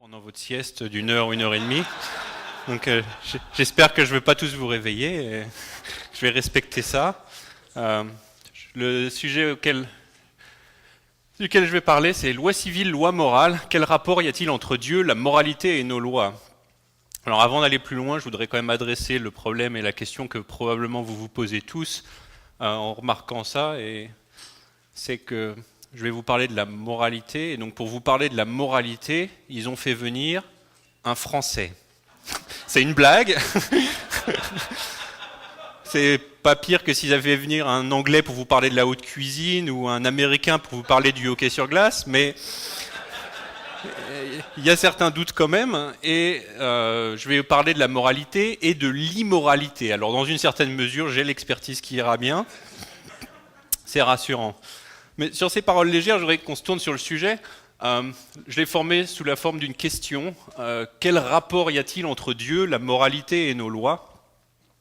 Pendant votre sieste d'une heure ou une heure et demie. Donc j'espère que je ne vais pas tous vous réveiller. Et je vais respecter ça. Le sujet duquel je vais parler, c'est loi civile, loi morale. Quel rapport y a-t-il entre Dieu, la moralité et nos lois ? Alors avant d'aller plus loin, je voudrais quand même adresser le problème et la question que probablement vous vous posez tous en remarquant ça. Et c'est que je vais vous parler de la moralité. Et donc pour vous parler de la moralité, ils ont fait venir un Français. C'est une blague. C'est pas pire que s'ils avaient fait venir un Anglais pour vous parler de la haute cuisine ou un Américain pour vous parler du hockey sur glace, mais il y a certains doutes quand même. Et je vais vous parler de la moralité et de l'immoralité. Alors dans une certaine mesure, j'ai l'expertise qui ira bien. C'est rassurant. Mais sur ces paroles légères, je voudrais qu'on se tourne sur le sujet. Je l'ai formé sous la forme d'une question. Quel rapport y a-t-il entre Dieu, la moralité et nos lois ?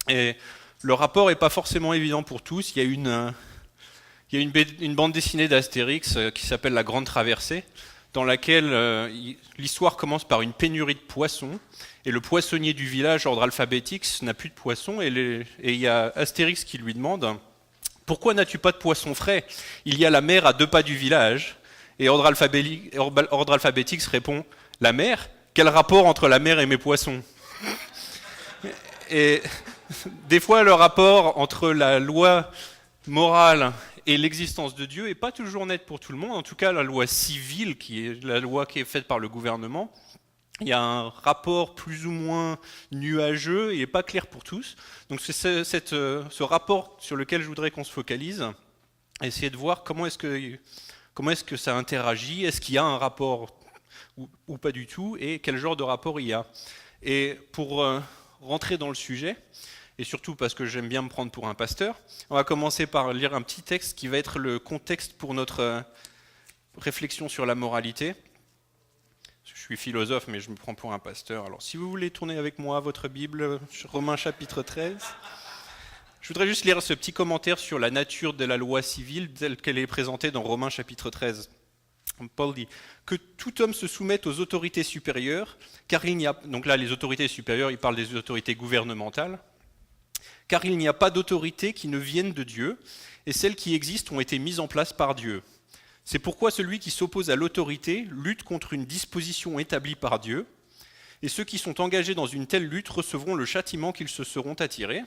Et le rapport n'est pas forcément évident pour tous. Il y a une bande dessinée d'Astérix qui s'appelle La Grande Traversée, dans laquelle l'histoire commence par une pénurie de poissons. Et le poissonnier du village, ordre alphabétique, n'a plus de poissons. Et il y a Astérix qui lui demande... Pourquoi n'as-tu pas de poisson frais ? Il y a la mer à 2 pas du village. Et ordre alphabétique se répond, la mer ? Quel rapport entre la mer et mes poissons ? Et des fois, le rapport entre la loi morale et l'existence de Dieu n'est pas toujours net pour tout le monde. En tout cas, la loi civile, qui est la loi qui est faite par le gouvernement, il y a un rapport plus ou moins nuageux et pas clair pour tous. Donc c'est ce rapport sur lequel je voudrais qu'on se focalise, essayer de voir comment est-ce que ça interagit, est-ce qu'il y a un rapport ou pas du tout, et quel genre de rapport il y a. Et pour rentrer dans le sujet, et surtout parce que j'aime bien me prendre pour un pasteur, on va commencer par lire un petit texte qui va être le contexte pour notre réflexion sur la moralité. Je suis philosophe, mais je me prends pour un pasteur. Alors, si vous voulez tourner avec moi votre Bible, Romains chapitre 13, je voudrais juste lire ce petit commentaire sur la nature de la loi civile telle qu'elle est présentée dans Romains chapitre 13. Paul dit que tout homme se soumette aux autorités supérieures, car il n'y a... Donc là, les autorités supérieures, il parle des autorités gouvernementales, car il n'y a pas d'autorité qui ne vienne de Dieu, et celles qui existent ont été mises en place par Dieu. C'est pourquoi celui qui s'oppose à l'autorité lutte contre une disposition établie par Dieu, et ceux qui sont engagés dans une telle lutte recevront le châtiment qu'ils se seront attirés,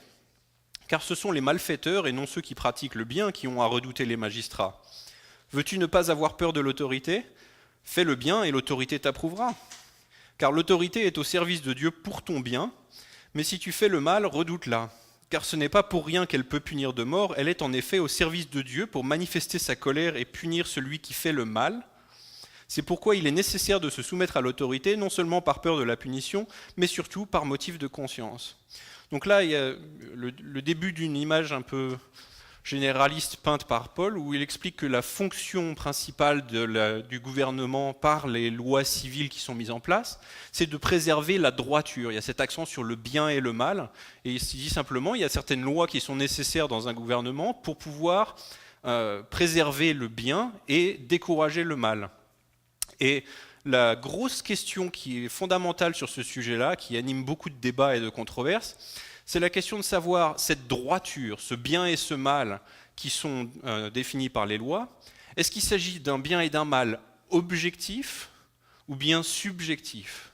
car ce sont les malfaiteurs et non ceux qui pratiquent le bien qui ont à redouter les magistrats. Veux-tu ne pas avoir peur de l'autorité ? Fais le bien et l'autorité t'approuvera. Car l'autorité est au service de Dieu pour ton bien, mais si tu fais le mal, redoute-la. Car ce n'est pas pour rien qu'elle peut punir de mort, elle est en effet au service de Dieu pour manifester sa colère et punir celui qui fait le mal. C'est pourquoi il est nécessaire de se soumettre à l'autorité, non seulement par peur de la punition, mais surtout par motif de conscience. Donc là, il y a le début d'une image un peu généraliste peinte par Paul, où il explique que la fonction principale du gouvernement par les lois civiles qui sont mises en place, c'est de préserver la droiture. Il y a cet accent sur le bien et le mal, et il se dit simplement, il y a certaines lois qui sont nécessaires dans un gouvernement pour pouvoir préserver le bien et décourager le mal. Et la grosse question qui est fondamentale sur ce sujet-là, qui anime beaucoup de débats et de controverses, c'est la question de savoir cette droiture, ce bien et ce mal qui sont définis par les lois. Est-ce qu'il s'agit d'un bien et d'un mal objectif ou bien subjectif ?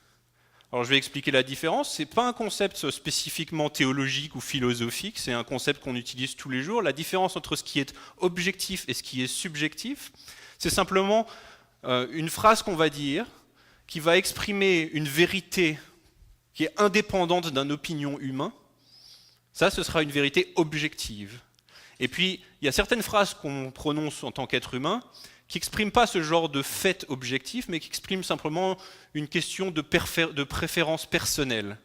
Alors je vais expliquer la différence. Ce n'est pas un concept spécifiquement théologique ou philosophique, c'est un concept qu'on utilise tous les jours. La différence entre ce qui est objectif et ce qui est subjectif, c'est simplement une phrase qu'on va dire qui va exprimer une vérité qui est indépendante d'une opinion humaine. Ça, ce sera une vérité objective. Et puis, il y a certaines phrases qu'on prononce en tant qu'être humain qui n'expriment pas ce genre de fait objectif, mais qui expriment simplement une question de préférence personnelle.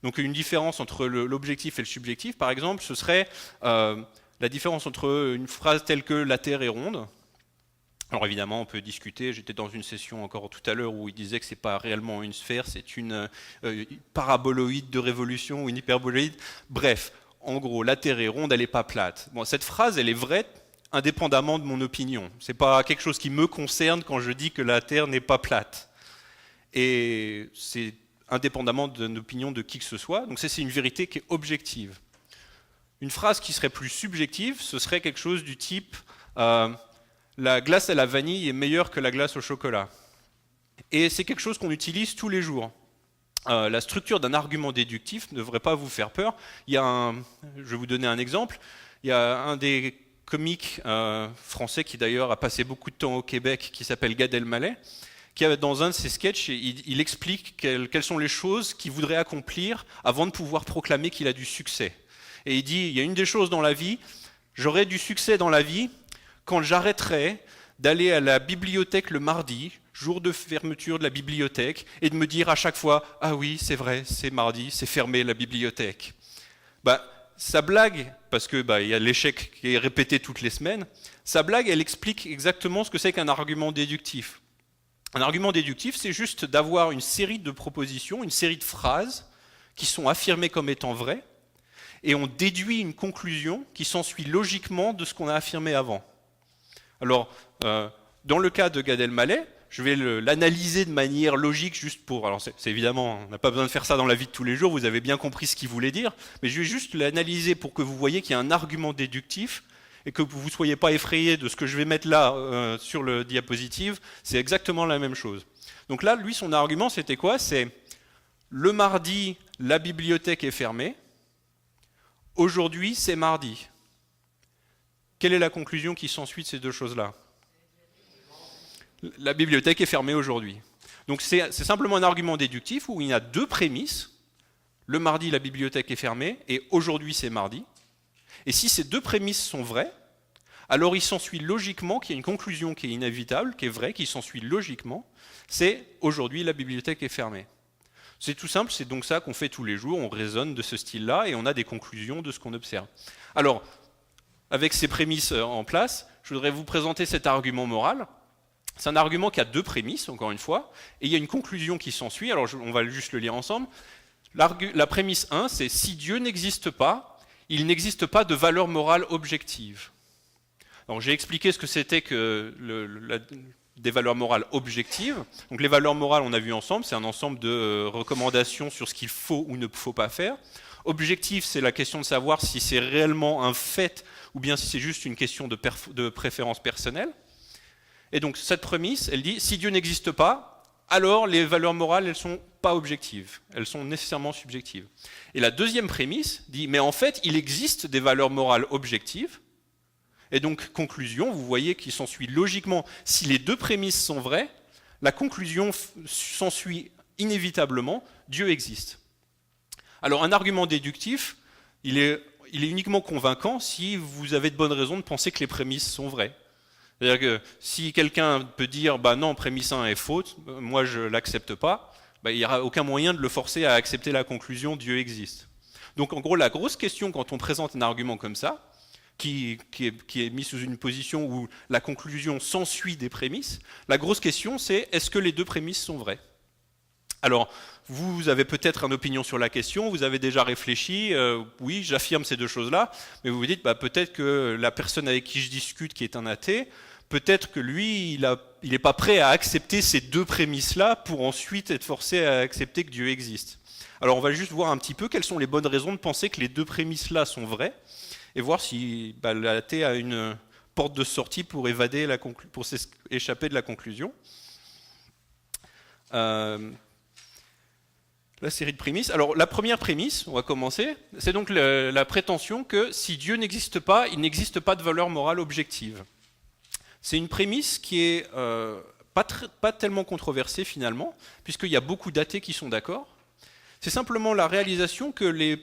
Donc une différence entre l'objectif et le subjectif, par exemple, ce serait la différence entre une phrase telle que « la Terre est ronde ». Alors évidemment, on peut discuter. J'étais dans une session encore tout à l'heure où il disait que c'est pas réellement une sphère, c'est une paraboloïde de révolution ou une hyperboloïde. Bref, en gros, la Terre est ronde, elle n'est pas plate. Bon, cette phrase, elle est vraie indépendamment de mon opinion. C'est pas quelque chose qui me concerne quand je dis que la Terre n'est pas plate. Et c'est indépendamment de l'opinion de qui que ce soit, donc c'est une vérité qui est objective. Une phrase qui serait plus subjective, ce serait quelque chose du type la glace à la vanille est meilleure que la glace au chocolat. Et c'est quelque chose qu'on utilise tous les jours. La structure d'un argument déductif ne devrait pas vous faire peur. Je vais vous donner un exemple. Il y a un des comiques français qui d'ailleurs a passé beaucoup de temps au Québec, qui s'appelle Gad Elmaleh, qui dans un de ses sketchs, il explique quelles sont les choses qu'il voudrait accomplir avant de pouvoir proclamer qu'il a du succès. Et il dit, il y a une des choses dans la vie, j'aurai du succès dans la vie quand j'arrêterai d'aller à la bibliothèque le mardi, jour de fermeture de la bibliothèque, et de me dire à chaque fois « Ah oui, c'est vrai, c'est mardi, c'est fermé la bibliothèque ». Sa blague, parce qu'il y a l'échec qui est répété toutes les semaines, sa blague, elle explique exactement ce que c'est qu'un argument déductif. Un argument déductif, c'est juste d'avoir une série de propositions, une série de phrases qui sont affirmées comme étant vraies, et on déduit une conclusion qui s'ensuit logiquement de ce qu'on a affirmé avant. Alors, dans le cas de Gad Elmaleh, je vais l'analyser de manière logique juste pour... Alors c'est évidemment, on n'a pas besoin de faire ça dans la vie de tous les jours, vous avez bien compris ce qu'il voulait dire, mais je vais juste l'analyser pour que vous voyez qu'il y a un argument déductif et que vous ne soyez pas effrayés de ce que je vais mettre là sur le diapositive, c'est exactement la même chose. Donc là, lui, son argument, c'était quoi? C'est le mardi, la bibliothèque est fermée, aujourd'hui, c'est mardi. Quelle est la conclusion qui s'ensuit de ces deux choses-là? La bibliothèque est fermée aujourd'hui. Donc c'est simplement un argument déductif où il y a deux prémisses. Le mardi, la bibliothèque est fermée, et aujourd'hui, c'est mardi. Et si ces deux prémisses sont vraies, alors il s'ensuit logiquement qu'il y a une conclusion qui est inévitable, qui est vraie, qui s'ensuit logiquement, c'est aujourd'hui, la bibliothèque est fermée. C'est tout simple, c'est donc ça qu'on fait tous les jours, on raisonne de ce style-là, et on a des conclusions de ce qu'on observe. Alors, avec ces prémices en place, je voudrais vous présenter cet argument moral. C'est un argument qui a deux prémices, encore une fois, et il y a une conclusion qui s'ensuit, alors on va juste le lire ensemble. La prémisse 1, c'est « Si Dieu n'existe pas, il n'existe pas de valeur morale objective ». Alors j'ai expliqué ce que c'était que des valeurs morales objectives. Donc les valeurs morales, on a vu ensemble, c'est un ensemble de recommandations sur ce qu'il faut ou ne faut pas faire. Objectif, c'est la question de savoir si c'est réellement un fait ou bien si c'est juste une question de préférence personnelle. Et donc cette prémisse, elle dit, si Dieu n'existe pas, alors les valeurs morales, elles ne sont pas objectives, elles sont nécessairement subjectives. Et la deuxième prémisse dit, mais en fait, il existe des valeurs morales objectives, et donc conclusion, vous voyez qu'il s'ensuit logiquement, si les deux prémisses sont vraies, la conclusion s'ensuit inévitablement, Dieu existe. Alors un argument déductif, il est uniquement convaincant si vous avez de bonnes raisons de penser que les prémisses sont vraies. C'est-à-dire que si quelqu'un peut dire bah non, prémisse 1 est faute, moi je ne l'accepte pas, il n'y aura aucun moyen de le forcer à accepter la conclusion Dieu existe. Donc en gros, la grosse question quand on présente un argument comme ça, qui est mis sous une position où la conclusion s'ensuit des prémices, la grosse question c'est est-ce que les deux prémices sont vraies? Alors, vous avez peut-être une opinion sur la question, vous avez déjà réfléchi, oui, j'affirme ces deux choses-là, mais vous vous dites, peut-être que la personne avec qui je discute, qui est un athée, peut-être que lui, il n'est pas prêt à accepter ces deux prémices-là pour ensuite être forcé à accepter que Dieu existe. Alors, on va juste voir un petit peu quelles sont les bonnes raisons de penser que les deux prémices-là sont vraies, et voir si l'athée a une porte de sortie pour pour s'échapper de la conclusion. La série de prémices. Alors la première prémisse, on va commencer, c'est donc la prétention que si Dieu n'existe pas, il n'existe pas de valeur morale objective. C'est une prémisse qui est pas tellement controversée finalement, puisqu'il y a beaucoup d'athées qui sont d'accord. C'est simplement la réalisation que les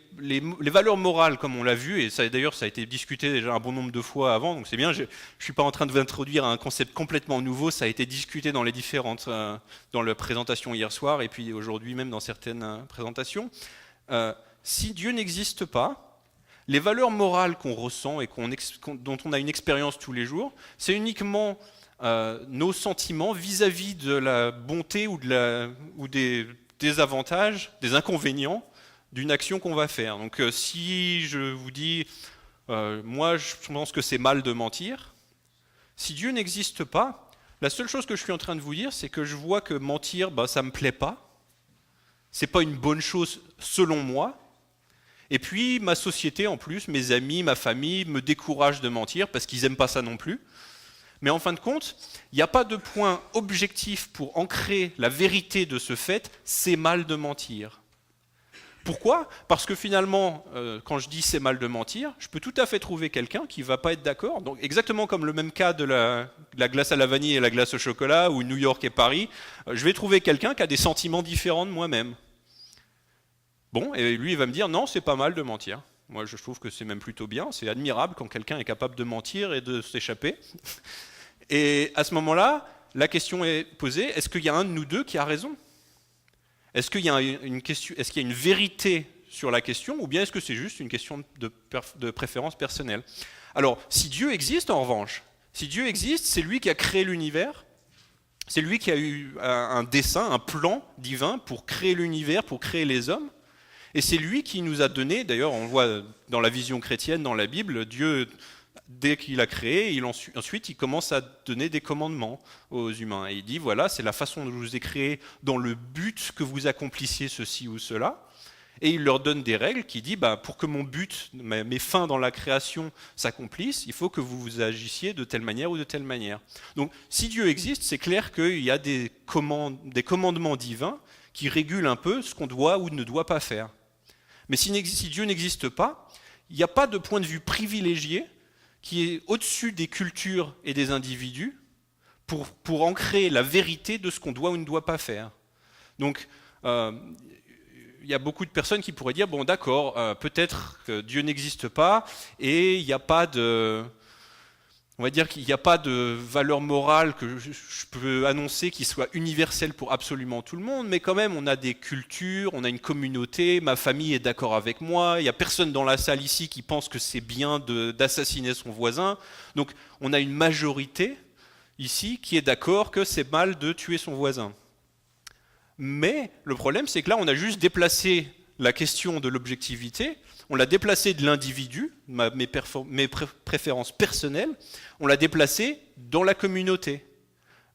valeurs morales, comme on l'a vu, et d'ailleurs ça a été discuté déjà un bon nombre de fois avant, donc c'est bien, je ne suis pas en train de vous introduire un concept complètement nouveau, ça a été discuté dans dans la présentation hier soir, et puis aujourd'hui même dans certaines présentations. Si Dieu n'existe pas, les valeurs morales qu'on ressent et dont on a une expérience tous les jours, c'est uniquement nos sentiments vis-à-vis de la bonté ou des avantages, des inconvénients d'une action qu'on va faire. Donc si je vous dis, moi je pense que c'est mal de mentir, si Dieu n'existe pas, La seule chose que je suis en train de vous dire, c'est que je vois que mentir, ça me plaît pas. C'est pas une bonne chose selon moi. Et puis ma société en plus, mes amis, ma famille me découragent de mentir parce qu'ils n'aiment pas ça non plus. Mais en fin de compte, il n'y a pas de point objectif pour ancrer la vérité de ce fait, c'est mal de mentir. Pourquoi ? Parce que finalement, quand je dis c'est mal de mentir, je peux tout à fait trouver quelqu'un qui ne va pas être d'accord. Donc exactement comme le même cas de la glace à la vanille et la glace au chocolat, ou New York et Paris, je vais trouver quelqu'un qui a des sentiments différents de moi-même. Bon, et lui, il va me dire, non, c'est pas mal de mentir. Moi, je trouve que c'est même plutôt bien, c'est admirable quand quelqu'un est capable de mentir et de s'échapper. Et à ce moment-là, la question est posée, est-ce qu'il y a un de nous deux qui a raison ? Est-ce qu'il y a une vérité sur la question, ou bien est-ce que c'est juste une question de préférence personnelle ? Alors, si Dieu existe, en revanche, si Dieu existe, c'est lui qui a créé l'univers, c'est lui qui a eu un dessein, un plan divin pour créer l'univers, pour créer les hommes, et c'est lui qui nous a donné, d'ailleurs on voit dans la vision chrétienne, dans la Bible, Dieu, dès qu'il a créé, ensuite il commence à donner des commandements aux humains. Et il dit, voilà, c'est la façon dont je vous ai créé dans le but que vous accomplissiez ceci ou cela. Et il leur donne des règles qui dit, pour que mon but, mes fins dans la création s'accomplissent, il faut que vous agissiez de telle manière ou de telle manière. Donc si Dieu existe, c'est clair qu'il y a des commandements divins qui régulent un peu ce qu'on doit ou ne doit pas faire. Mais si Dieu n'existe pas, il n'y a pas de point de vue privilégié qui est au-dessus des cultures et des individus pour ancrer la vérité de ce qu'on doit ou ne doit pas faire. Donc, il y a beaucoup de personnes qui pourraient dire, bon d'accord, peut-être que Dieu n'existe pas et il n'y a pas de... On va dire qu'il n'y a pas de valeur morale que je peux annoncer qui soit universelle pour absolument tout le monde, mais quand même on a des cultures, on a une communauté, ma famille est d'accord avec moi, il n'y a personne dans la salle ici qui pense que c'est bien d'assassiner son voisin, donc on a une majorité ici qui est d'accord que c'est mal de tuer son voisin. Mais le problème c'est que là on a juste déplacé la question de l'objectivité, on l'a déplacé de l'individu, mes préférences personnelles, on l'a déplacé dans la communauté.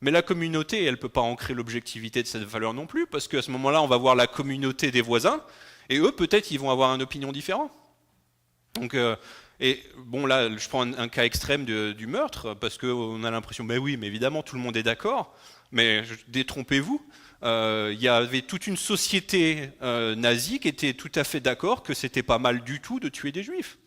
Mais la communauté, elle ne peut pas ancrer l'objectivité de cette valeur non plus, parce qu'à ce moment-là, on va voir la communauté des voisins, et eux, peut-être, ils vont avoir une opinion différente. Donc, et bon, là, je prends un cas extrême du meurtre, parce qu'on a l'impression, mais oui, mais évidemment, tout le monde est d'accord, mais détrompez-vous. Il y avait toute une société nazie qui était tout à fait d'accord que c'était pas mal du tout de tuer des juifs.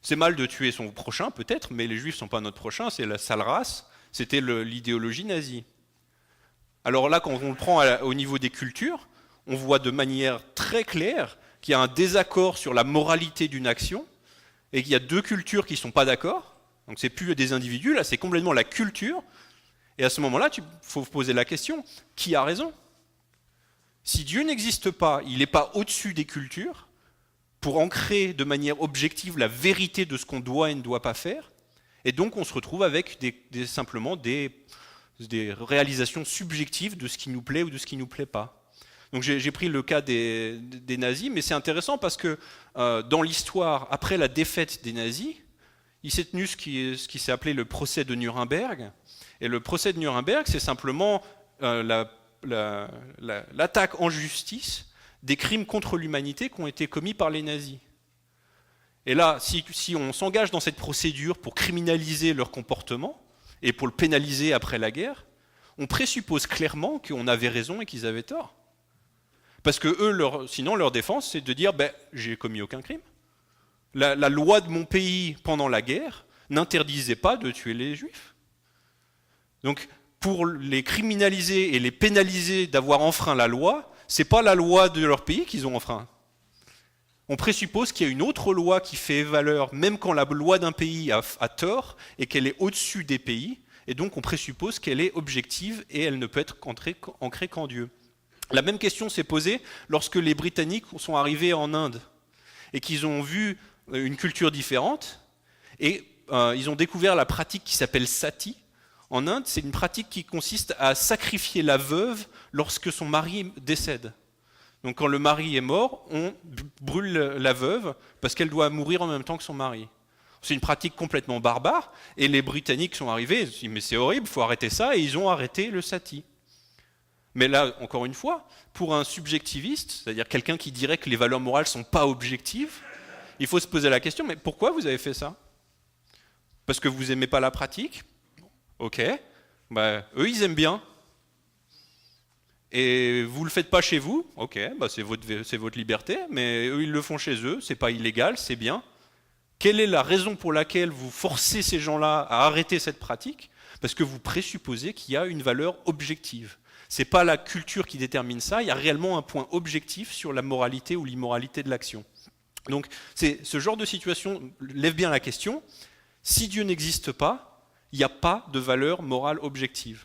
C'est mal de tuer son prochain peut-être, mais les juifs sont pas notre prochain, c'est la sale race, c'était l'idéologie nazie. Alors là, quand on le prend au niveau des cultures, on voit de manière très claire qu'il y a un désaccord sur la moralité d'une action, et qu'il y a deux cultures qui sont pas d'accord, donc c'est plus des individus, là c'est complètement la culture. Et à ce moment-là, il faut poser la question, qui a raison ? Si Dieu n'existe pas, il n'est pas au-dessus des cultures, pour ancrer de manière objective la vérité de ce qu'on doit et ne doit pas faire, et donc on se retrouve avec simplement des réalisations subjectives de ce qui nous plaît ou de ce qui ne nous plaît pas. Donc j'ai pris le cas des nazis, mais c'est intéressant parce que dans l'histoire, après la défaite des nazis, il s'est tenu ce qui s'est appelé le procès de Nuremberg. Et le procès de Nuremberg, c'est simplement l'attaque en justice des crimes contre l'humanité qui ont été commis par les nazis. Et là, si on s'engage dans cette procédure pour criminaliser leur comportement et pour le pénaliser après la guerre, on présuppose clairement qu'on avait raison et qu'ils avaient tort. Parce que eux, sinon, leur défense, c'est de dire j'ai commis aucun crime. La loi de mon pays pendant la guerre n'interdisait pas de tuer les juifs. Donc, pour les criminaliser et les pénaliser d'avoir enfreint la loi, c'est pas la loi de leur pays qu'ils ont enfreint. On présuppose qu'il y a une autre loi qui fait valeur, même quand la loi d'un pays a tort et qu'elle est au-dessus des pays, et donc on présuppose qu'elle est objective et elle ne peut être ancrée qu'en Dieu. La même question s'est posée lorsque les Britanniques sont arrivés en Inde et qu'ils ont vu une culture différente et ils ont découvert la pratique qui s'appelle sati. En Inde, c'est une pratique qui consiste à sacrifier la veuve lorsque son mari décède. Donc quand le mari est mort, on brûle la veuve parce qu'elle doit mourir en même temps que son mari. C'est une pratique complètement barbare, et les Britanniques sont arrivés, ils ont dit mais c'est horrible, il faut arrêter ça, et ils ont arrêté le sati. Mais là, encore une fois, pour un subjectiviste, c'est-à-dire quelqu'un qui dirait que les valeurs morales ne sont pas objectives, il faut se poser la question, mais pourquoi vous avez fait ça? Parce que vous n'aimez pas la pratique? Ok, eux ils aiment bien. Et vous ne le faites pas chez vous? Ok, c'est votre liberté, mais eux ils le font chez eux, c'est pas illégal, c'est bien. Quelle est la raison pour laquelle vous forcez ces gens-là à arrêter cette pratique? Parce que vous présupposez qu'il y a une valeur objective. Ce n'est pas la culture qui détermine ça, il y a réellement un point objectif sur la moralité ou l'immoralité de l'action. Donc ce genre de situation lève bien la question, si Dieu n'existe pas, il n'y a pas de valeur morale objective.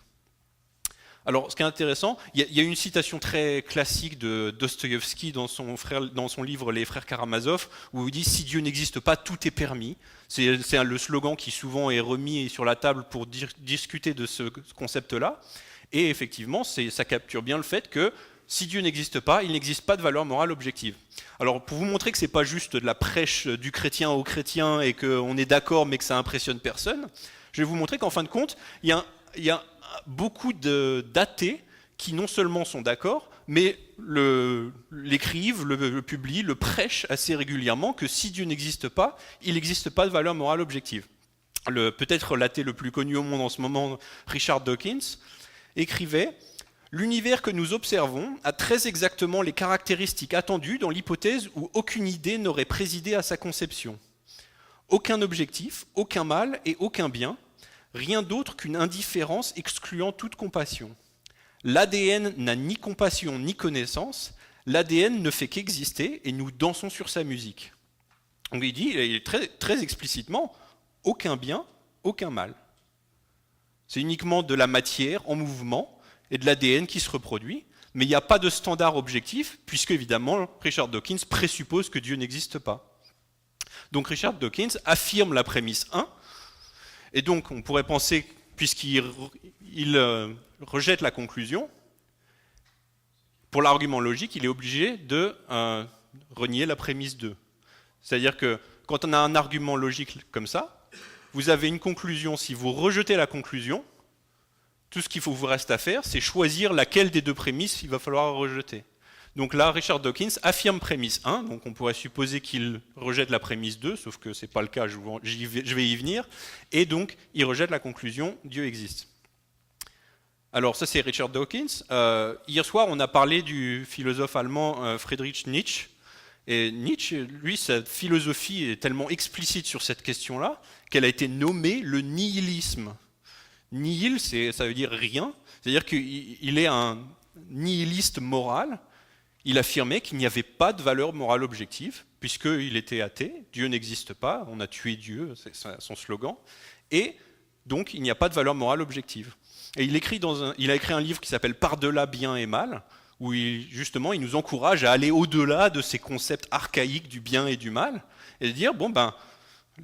Alors, ce qui est intéressant, il y a une citation très classique de Dostoïevski dans son livre Les Frères Karamazov, où il dit « Si Dieu n'existe pas, tout est permis ». C'est le slogan qui souvent est remis sur la table pour discuter de ce concept-là. Et effectivement, ça capture bien le fait que si Dieu n'existe pas, il n'existe pas de valeur morale objective. Alors, pour vous montrer que ce n'est pas juste de la prêche du chrétien au chrétien et qu'on est d'accord mais que ça impressionne personne, je vais vous montrer qu'en fin de compte, il y a beaucoup d'athées qui non seulement sont d'accord, mais l'écrivent, le publient, le prêchent assez régulièrement que si Dieu n'existe pas, il n'existe pas de valeur morale objective. Peut-être l'athée le plus connu au monde en ce moment, Richard Dawkins, écrivait « L'univers que nous observons a très exactement les caractéristiques attendues dans l'hypothèse où aucune idée n'aurait présidé à sa conception. Aucun objectif, aucun mal et aucun bien, rien d'autre qu'une indifférence excluant toute compassion. L'ADN n'a ni compassion ni connaissance, l'ADN ne fait qu'exister et nous dansons sur sa musique. » Donc il dit très, très explicitement, aucun bien, aucun mal. C'est uniquement de la matière en mouvement et de l'ADN qui se reproduit, mais il n'y a pas de standard objectif, puisque évidemment Richard Dawkins présuppose que Dieu n'existe pas. Donc Richard Dawkins affirme la prémisse 1, et donc on pourrait penser, puisqu'il rejette la conclusion, pour l'argument logique, il est obligé de renier la prémisse 2. C'est-à-dire que quand on a un argument logique comme ça, vous avez une conclusion, si vous rejetez la conclusion, tout ce qu'il vous reste à faire, c'est choisir laquelle des deux prémisses il va falloir rejeter. Donc là, Richard Dawkins affirme prémisse 1, donc on pourrait supposer qu'il rejette la prémisse 2, sauf que ce n'est pas le cas, je vais y venir, et donc il rejette la conclusion « Dieu existe ». Alors ça c'est Richard Dawkins. Hier soir on a parlé du philosophe allemand Friedrich Nietzsche, et Nietzsche, lui, sa philosophie est tellement explicite sur cette question-là qu'elle a été nommée le nihilisme. Nihil, ça veut dire rien, c'est-à-dire qu'il est un nihiliste moral. Il affirmait qu'il n'y avait pas de valeur morale objective, puisqu'il était athée, Dieu n'existe pas, on a tué Dieu, c'est son slogan, et donc il n'y a pas de valeur morale objective. Et il a écrit un livre qui s'appelle Par-delà bien et mal, où justement il nous encourage à aller au-delà de ces concepts archaïques du bien et du mal, et de dire,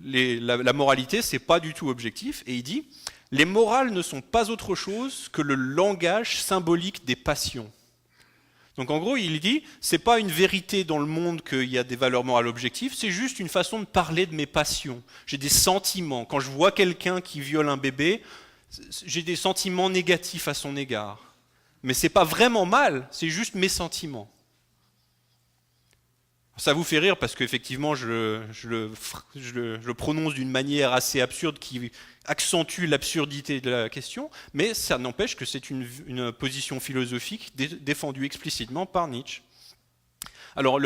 la moralité, c'est pas du tout objectif, et il dit, les morales ne sont pas autre chose que le langage symbolique des passions. Donc en gros, il dit, c'est pas une vérité dans le monde qu'il y a des valeurs morales objectives, c'est juste une façon de parler de mes passions. J'ai des sentiments. Quand je vois quelqu'un qui viole un bébé, j'ai des sentiments négatifs à son égard. Mais c'est pas vraiment mal, c'est juste mes sentiments. Ça vous fait rire parce qu'effectivement, je le prononce d'une manière assez absurde qui accentue l'absurdité de la question, mais ça n'empêche que c'est une position philosophique défendue explicitement par Nietzsche. Alors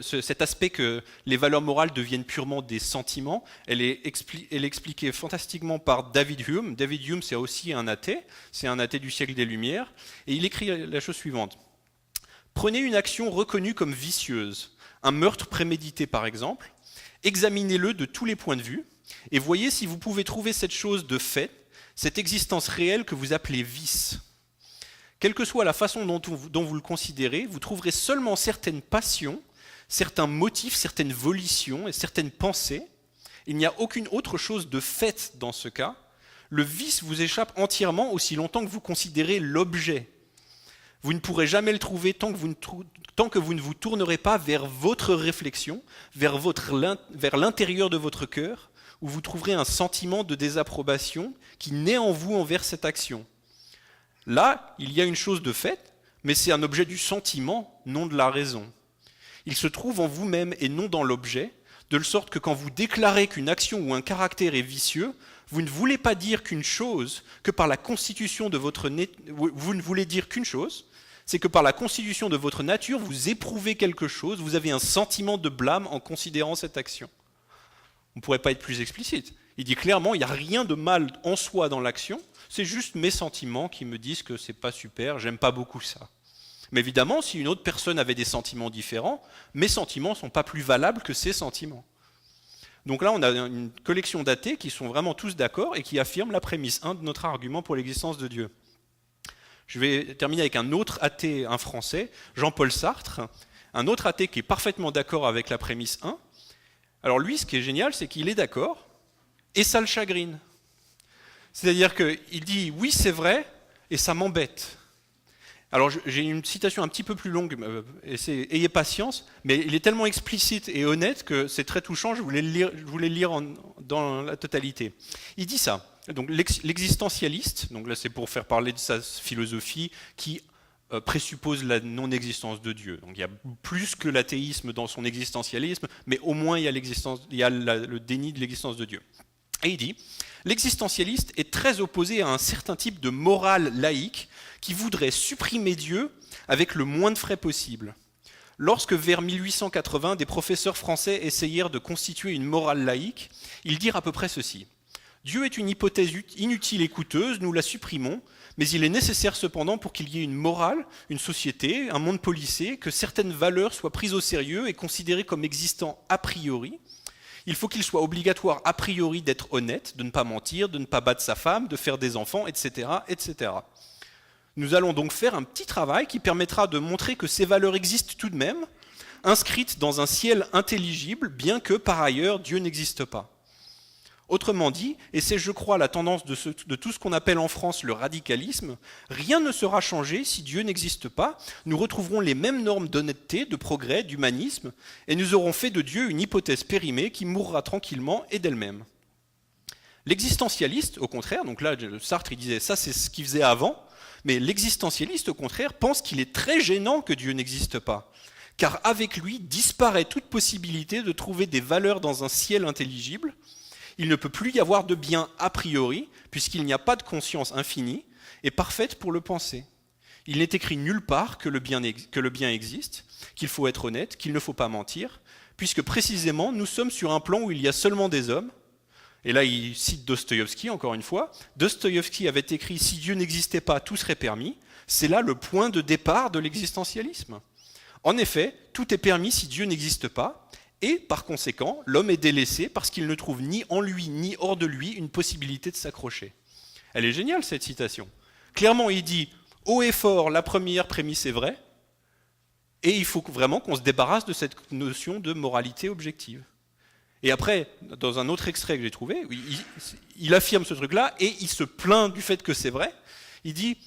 cet aspect que les valeurs morales deviennent purement des sentiments, elle est expliquée fantastiquement par David Hume. David Hume, c'est aussi un athée du siècle des Lumières, et il écrit la chose suivante. Prenez une action reconnue comme vicieuse, un meurtre prémédité par exemple, examinez-le de tous les points de vue et voyez si vous pouvez trouver cette chose de fait, cette existence réelle que vous appelez vice. Quelle que soit la façon dont vous le considérez, vous trouverez seulement certaines passions, certains motifs, certaines volitions et certaines pensées. Il n'y a aucune autre chose de fait dans ce cas. Le vice vous échappe entièrement aussi longtemps que vous considérez l'objet. Vous ne pourrez jamais le trouver tant que vous ne vous tournerez pas vers votre réflexion, vers l'intérieur de votre cœur, où vous trouverez un sentiment de désapprobation qui naît en vous envers cette action. Là, il y a une chose de faite, mais c'est un objet du sentiment, non de la raison. Il se trouve en vous-même et non dans l'objet, de sorte que quand vous déclarez qu'une action ou un caractère est vicieux, vous ne voulez pas dire qu'une chose, que par la constitution de votre vous ne voulez dire qu'une chose, c'est que par la constitution de votre nature, vous éprouvez quelque chose, vous avez un sentiment de blâme en considérant cette action. On ne pourrait pas être plus explicite. Il dit clairement, il n'y a rien de mal en soi dans l'action, c'est juste mes sentiments qui me disent que c'est pas super, j'aime pas beaucoup ça. Mais évidemment, si une autre personne avait des sentiments différents, mes sentiments ne sont pas plus valables que ses sentiments. Donc là, on a une collection d'athées qui sont vraiment tous d'accord et qui affirment la prémisse 1 de notre argument pour l'existence de Dieu. Je vais terminer avec un autre athée, un Français, Jean-Paul Sartre, un autre athée qui est parfaitement d'accord avec la prémisse 1. Alors lui, ce qui est génial, c'est qu'il est d'accord et ça le chagrine. C'est-à-dire qu'il dit « oui, c'est vrai » et ça m'embête. Alors j'ai une citation un petit peu plus longue, ayez patience, mais il est tellement explicite et honnête que c'est très touchant, je voulais le lire dans la totalité. Il dit ça, donc l'existentialiste, donc là c'est pour faire parler de sa philosophie qui présuppose la non-existence de Dieu. Donc il y a plus que l'athéisme dans son existentialisme, mais au moins il y a le déni de l'existence de Dieu. Et il dit, l'existentialiste est très opposé à un certain type de morale laïque qui voudrait supprimer Dieu avec le moins de frais possible. Lorsque vers 1880, des professeurs français essayèrent de constituer une morale laïque, ils dirent à peu près ceci. Dieu est une hypothèse inutile et coûteuse, nous la supprimons, mais il est nécessaire cependant pour qu'il y ait une morale, une société, un monde policé, que certaines valeurs soient prises au sérieux et considérées comme existant a priori. Il faut qu'il soit obligatoire a priori d'être honnête, de ne pas mentir, de ne pas battre sa femme, de faire des enfants, etc., etc. Nous allons donc faire un petit travail qui permettra de montrer que ces valeurs existent tout de même, inscrites dans un ciel intelligible, bien que par ailleurs Dieu n'existe pas. Autrement dit, et c'est je crois la tendance de tout ce qu'on appelle en France le radicalisme, rien ne sera changé si Dieu n'existe pas, nous retrouverons les mêmes normes d'honnêteté, de progrès, d'humanisme, et nous aurons fait de Dieu une hypothèse périmée qui mourra tranquillement et d'elle-même. L'existentialiste, au contraire, donc là Sartre il disait ça c'est ce qu'il faisait avant, mais l'existentialiste au contraire pense qu'il est très gênant que Dieu n'existe pas, car avec lui disparaît toute possibilité de trouver des valeurs dans un ciel intelligible. Il ne peut plus y avoir de bien a priori, puisqu'il n'y a pas de conscience infinie et parfaite pour le penser. Il n'est écrit nulle part que le bien existe, qu'il faut être honnête, qu'il ne faut pas mentir, puisque précisément nous sommes sur un plan où il y a seulement des hommes. Et là il cite Dostoïevski encore une fois. Dostoïevski avait écrit « Si Dieu n'existait pas, tout serait permis ». C'est là le point de départ de l'existentialisme. En effet, tout est permis si Dieu n'existe pas, et par conséquent, l'homme est délaissé parce qu'il ne trouve ni en lui ni hors de lui une possibilité de s'accrocher. Elle est géniale cette citation. Clairement, il dit haut et fort, la première prémisse est vraie, et il faut vraiment qu'on se débarrasse de cette notion de moralité objective. Et après, dans un autre extrait que j'ai trouvé, il affirme ce truc-là et il se plaint du fait que c'est vrai. Il dit,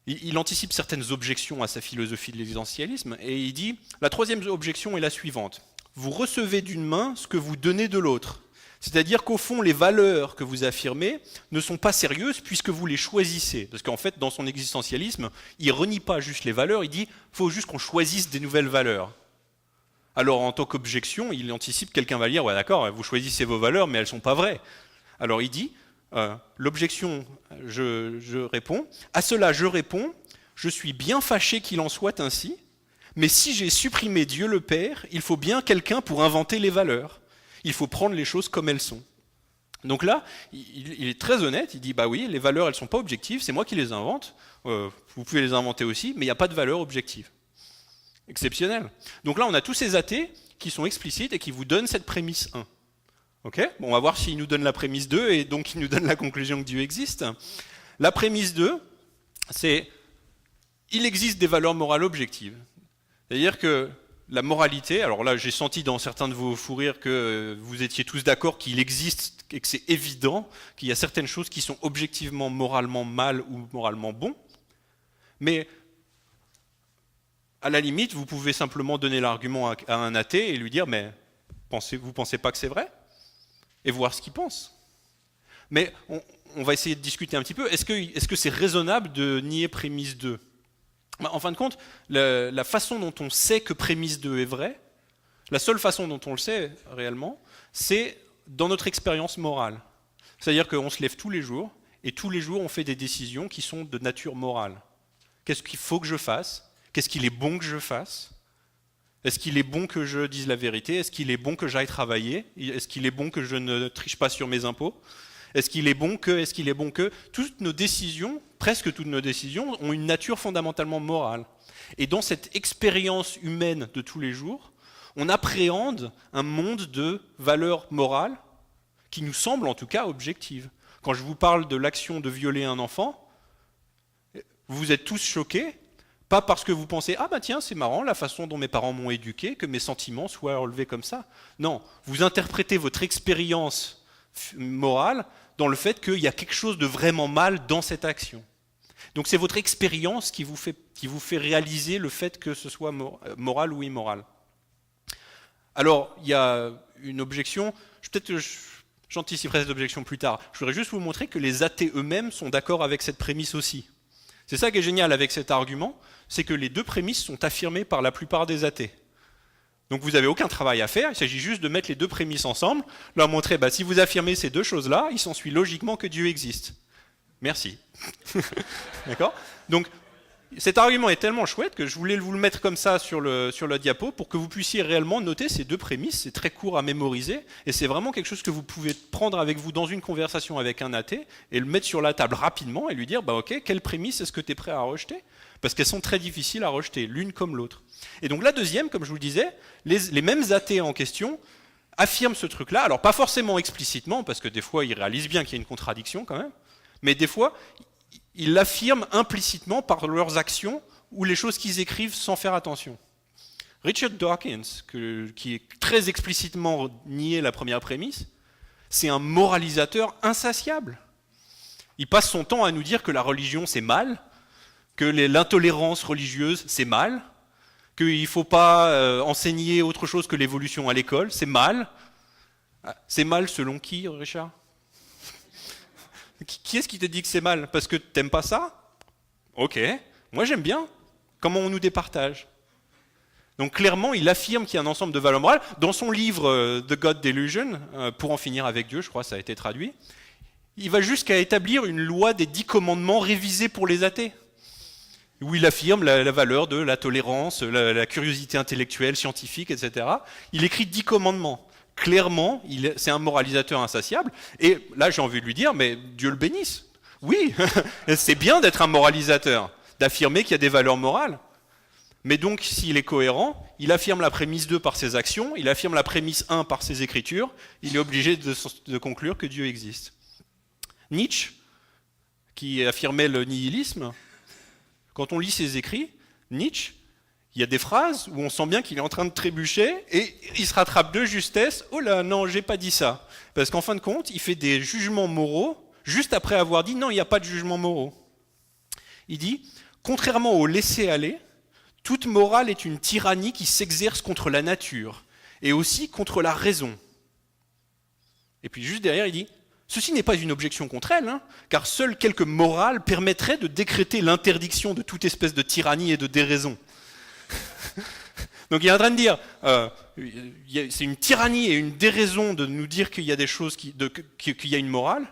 il anticipe certaines objections à sa philosophie de l'existentialisme et il dit, la troisième objection est la suivante. Vous recevez d'une main ce que vous donnez de l'autre. C'est-à-dire qu'au fond, les valeurs que vous affirmez ne sont pas sérieuses puisque vous les choisissez. Parce qu'en fait, dans son existentialisme, il renie pas juste les valeurs, il dit, il faut juste qu'on choisisse des nouvelles valeurs. Alors en tant qu'objection, il anticipe, quelqu'un va dire, ouais d'accord, vous choisissez vos valeurs, mais elles ne sont pas vraies. Alors il dit, l'objection, je réponds, à cela je réponds, je suis bien fâché qu'il en soit ainsi, mais si j'ai supprimé Dieu le Père, il faut bien quelqu'un pour inventer les valeurs. Il faut prendre les choses comme elles sont. Donc là, il est très honnête, il dit, bah oui, les valeurs, elles ne sont pas objectives, c'est moi qui les invente, vous pouvez les inventer aussi, mais il n'y a pas de valeur objective. Exceptionnel. Donc là, on a tous ces athées qui sont explicites et qui vous donnent cette prémisse 1. Okay, bon, on va voir s'ils nous donnent la prémisse 2 et donc ils nous donnent la conclusion que Dieu existe. La prémisse 2, c'est il existe des valeurs morales objectives. C'est-à-dire que la moralité, alors là j'ai senti dans certains de vos fous rires que vous étiez tous d'accord qu'il existe et que c'est évident qu'il y a certaines choses qui sont objectivement moralement mal ou moralement bon, mais à la limite, vous pouvez simplement donner l'argument à un athée et lui dire « mais vous pensez pas que c'est vrai ?» et voir ce qu'ils pensent. Mais on va essayer de discuter un petit peu. Est-ce que c'est raisonnable de nier prémisse 2 ? En fin de compte, la façon dont on sait que prémisse 2 est vraie, la seule façon dont on le sait réellement, c'est dans notre expérience morale. C'est-à-dire qu'on se lève tous les jours, et tous les jours on fait des décisions qui sont de nature morale. Qu'est-ce qu'il faut que je fasse ? Qu'est-ce qu'il est bon que je fasse ? Est-ce qu'il est bon que je dise la vérité ? Est-ce qu'il est bon que j'aille travailler ? Est-ce qu'il est bon que je ne triche pas sur mes impôts ? Est-ce qu'il est bon que... Toutes nos décisions, presque toutes nos décisions, ont une nature fondamentalement morale. Et dans cette expérience humaine de tous les jours, on appréhende un monde de valeurs morales qui nous semble en tout cas objectives. Quand je vous parle de l'action de violer un enfant, vous êtes tous choqués, pas parce que vous pensez « Ah bah tiens, c'est marrant, la façon dont mes parents m'ont éduqué, que mes sentiments soient relevés comme ça ». Non, vous interprétez votre expérience morale dans le fait qu'il y a quelque chose de vraiment mal dans cette action. Donc c'est votre expérience qui vous fait réaliser le fait que ce soit moral ou immoral. Alors, il y a une objection, j'anticiperai cette objection plus tard. Je voudrais juste vous montrer que les athées eux-mêmes sont d'accord avec cette prémisse aussi. C'est ça qui est génial avec cet argument, c'est que les deux prémisses sont affirmées par la plupart des athées. Donc vous n'avez aucun travail à faire, il s'agit juste de mettre les deux prémisses ensemble, leur montrer, si vous affirmez ces deux choses-là, il s'ensuit logiquement que Dieu existe. Merci. D'accord ? Donc, cet argument est tellement chouette que je voulais vous le mettre comme ça sur le diapo pour que vous puissiez réellement noter ces deux prémisses. C'est très court à mémoriser et c'est vraiment quelque chose que vous pouvez prendre avec vous dans une conversation avec un athée et le mettre sur la table rapidement et lui dire ok, quelle prémisse est-ce que tu es prêt à rejeter ? Parce qu'elles sont très difficiles à rejeter, l'une comme l'autre. Et donc la deuxième, comme je vous le disais, les mêmes athées en question affirment ce truc-là, alors pas forcément explicitement, parce que des fois ils réalisent bien qu'il y a une contradiction quand même, mais des fois ils l'affirment implicitement par leurs actions ou les choses qu'ils écrivent sans faire attention. Richard Dawkins, qui est très explicitement nié la première prémisse, c'est un moralisateur insatiable. Il passe son temps à nous dire que la religion c'est mal, que l'intolérance religieuse c'est mal, qu'il ne faut pas enseigner autre chose que l'évolution à l'école, c'est mal. C'est mal selon qui, Richard ? Qui est-ce qui te dit que c'est mal ? Parce que t'aimes pas ça ? Ok, moi j'aime bien. Comment on nous départage ? Donc clairement, il affirme qu'il y a un ensemble de valeurs morales. Dans son livre The God Delusion, pour en finir avec Dieu, je crois que ça a été traduit, il va jusqu'à établir une loi des 10 commandements révisés pour les athées, où il affirme la valeur de la tolérance, la curiosité intellectuelle, scientifique, etc. Il écrit 10 commandements. Clairement, c'est un moralisateur insatiable. Et là, j'ai envie de lui dire, mais Dieu le bénisse. Oui, c'est bien d'être un moralisateur, d'affirmer qu'il y a des valeurs morales. Mais donc, s'il est cohérent, il affirme la prémisse 2 par ses actions, il affirme la prémisse 1 par ses écritures, il est obligé de conclure que Dieu existe. Nietzsche, qui affirmait le nihilisme, quand on lit ses écrits, Nietzsche, il y a des phrases où on sent bien qu'il est en train de trébucher et il se rattrape de justesse. Oh là, non, j'ai pas dit ça. Parce qu'en fin de compte, il fait des jugements moraux juste après avoir dit non, il n'y a pas de jugements moraux. Il dit, contrairement au laisser-aller, toute morale est une tyrannie qui s'exerce contre la nature et aussi contre la raison. Et puis juste derrière, il dit, ceci n'est pas une objection contre elle, car seules quelques morales permettraient de décréter l'interdiction de toute espèce de tyrannie et de déraison. Donc il est en train de dire, c'est une tyrannie et une déraison de nous dire qu'il y a des choses, qu'il y a une morale,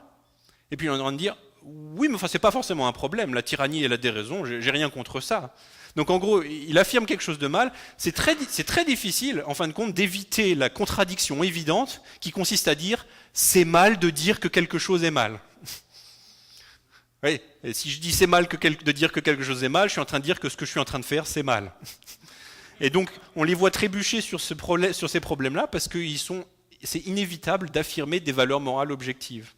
et puis il est en train de dire, oui, mais c'est pas forcément un problème, la tyrannie et la déraison, j'ai rien contre ça. Donc en gros, il affirme quelque chose de mal. C'est très difficile, en fin de compte, d'éviter la contradiction évidente qui consiste à dire c'est mal de dire que quelque chose est mal. Oui, et si je dis c'est mal de dire que quelque chose est mal, je suis en train de dire que ce que je suis en train de faire, c'est mal. Et donc, on les voit trébucher sur ces problèmes-là parce que c'est inévitable d'affirmer des valeurs morales objectives.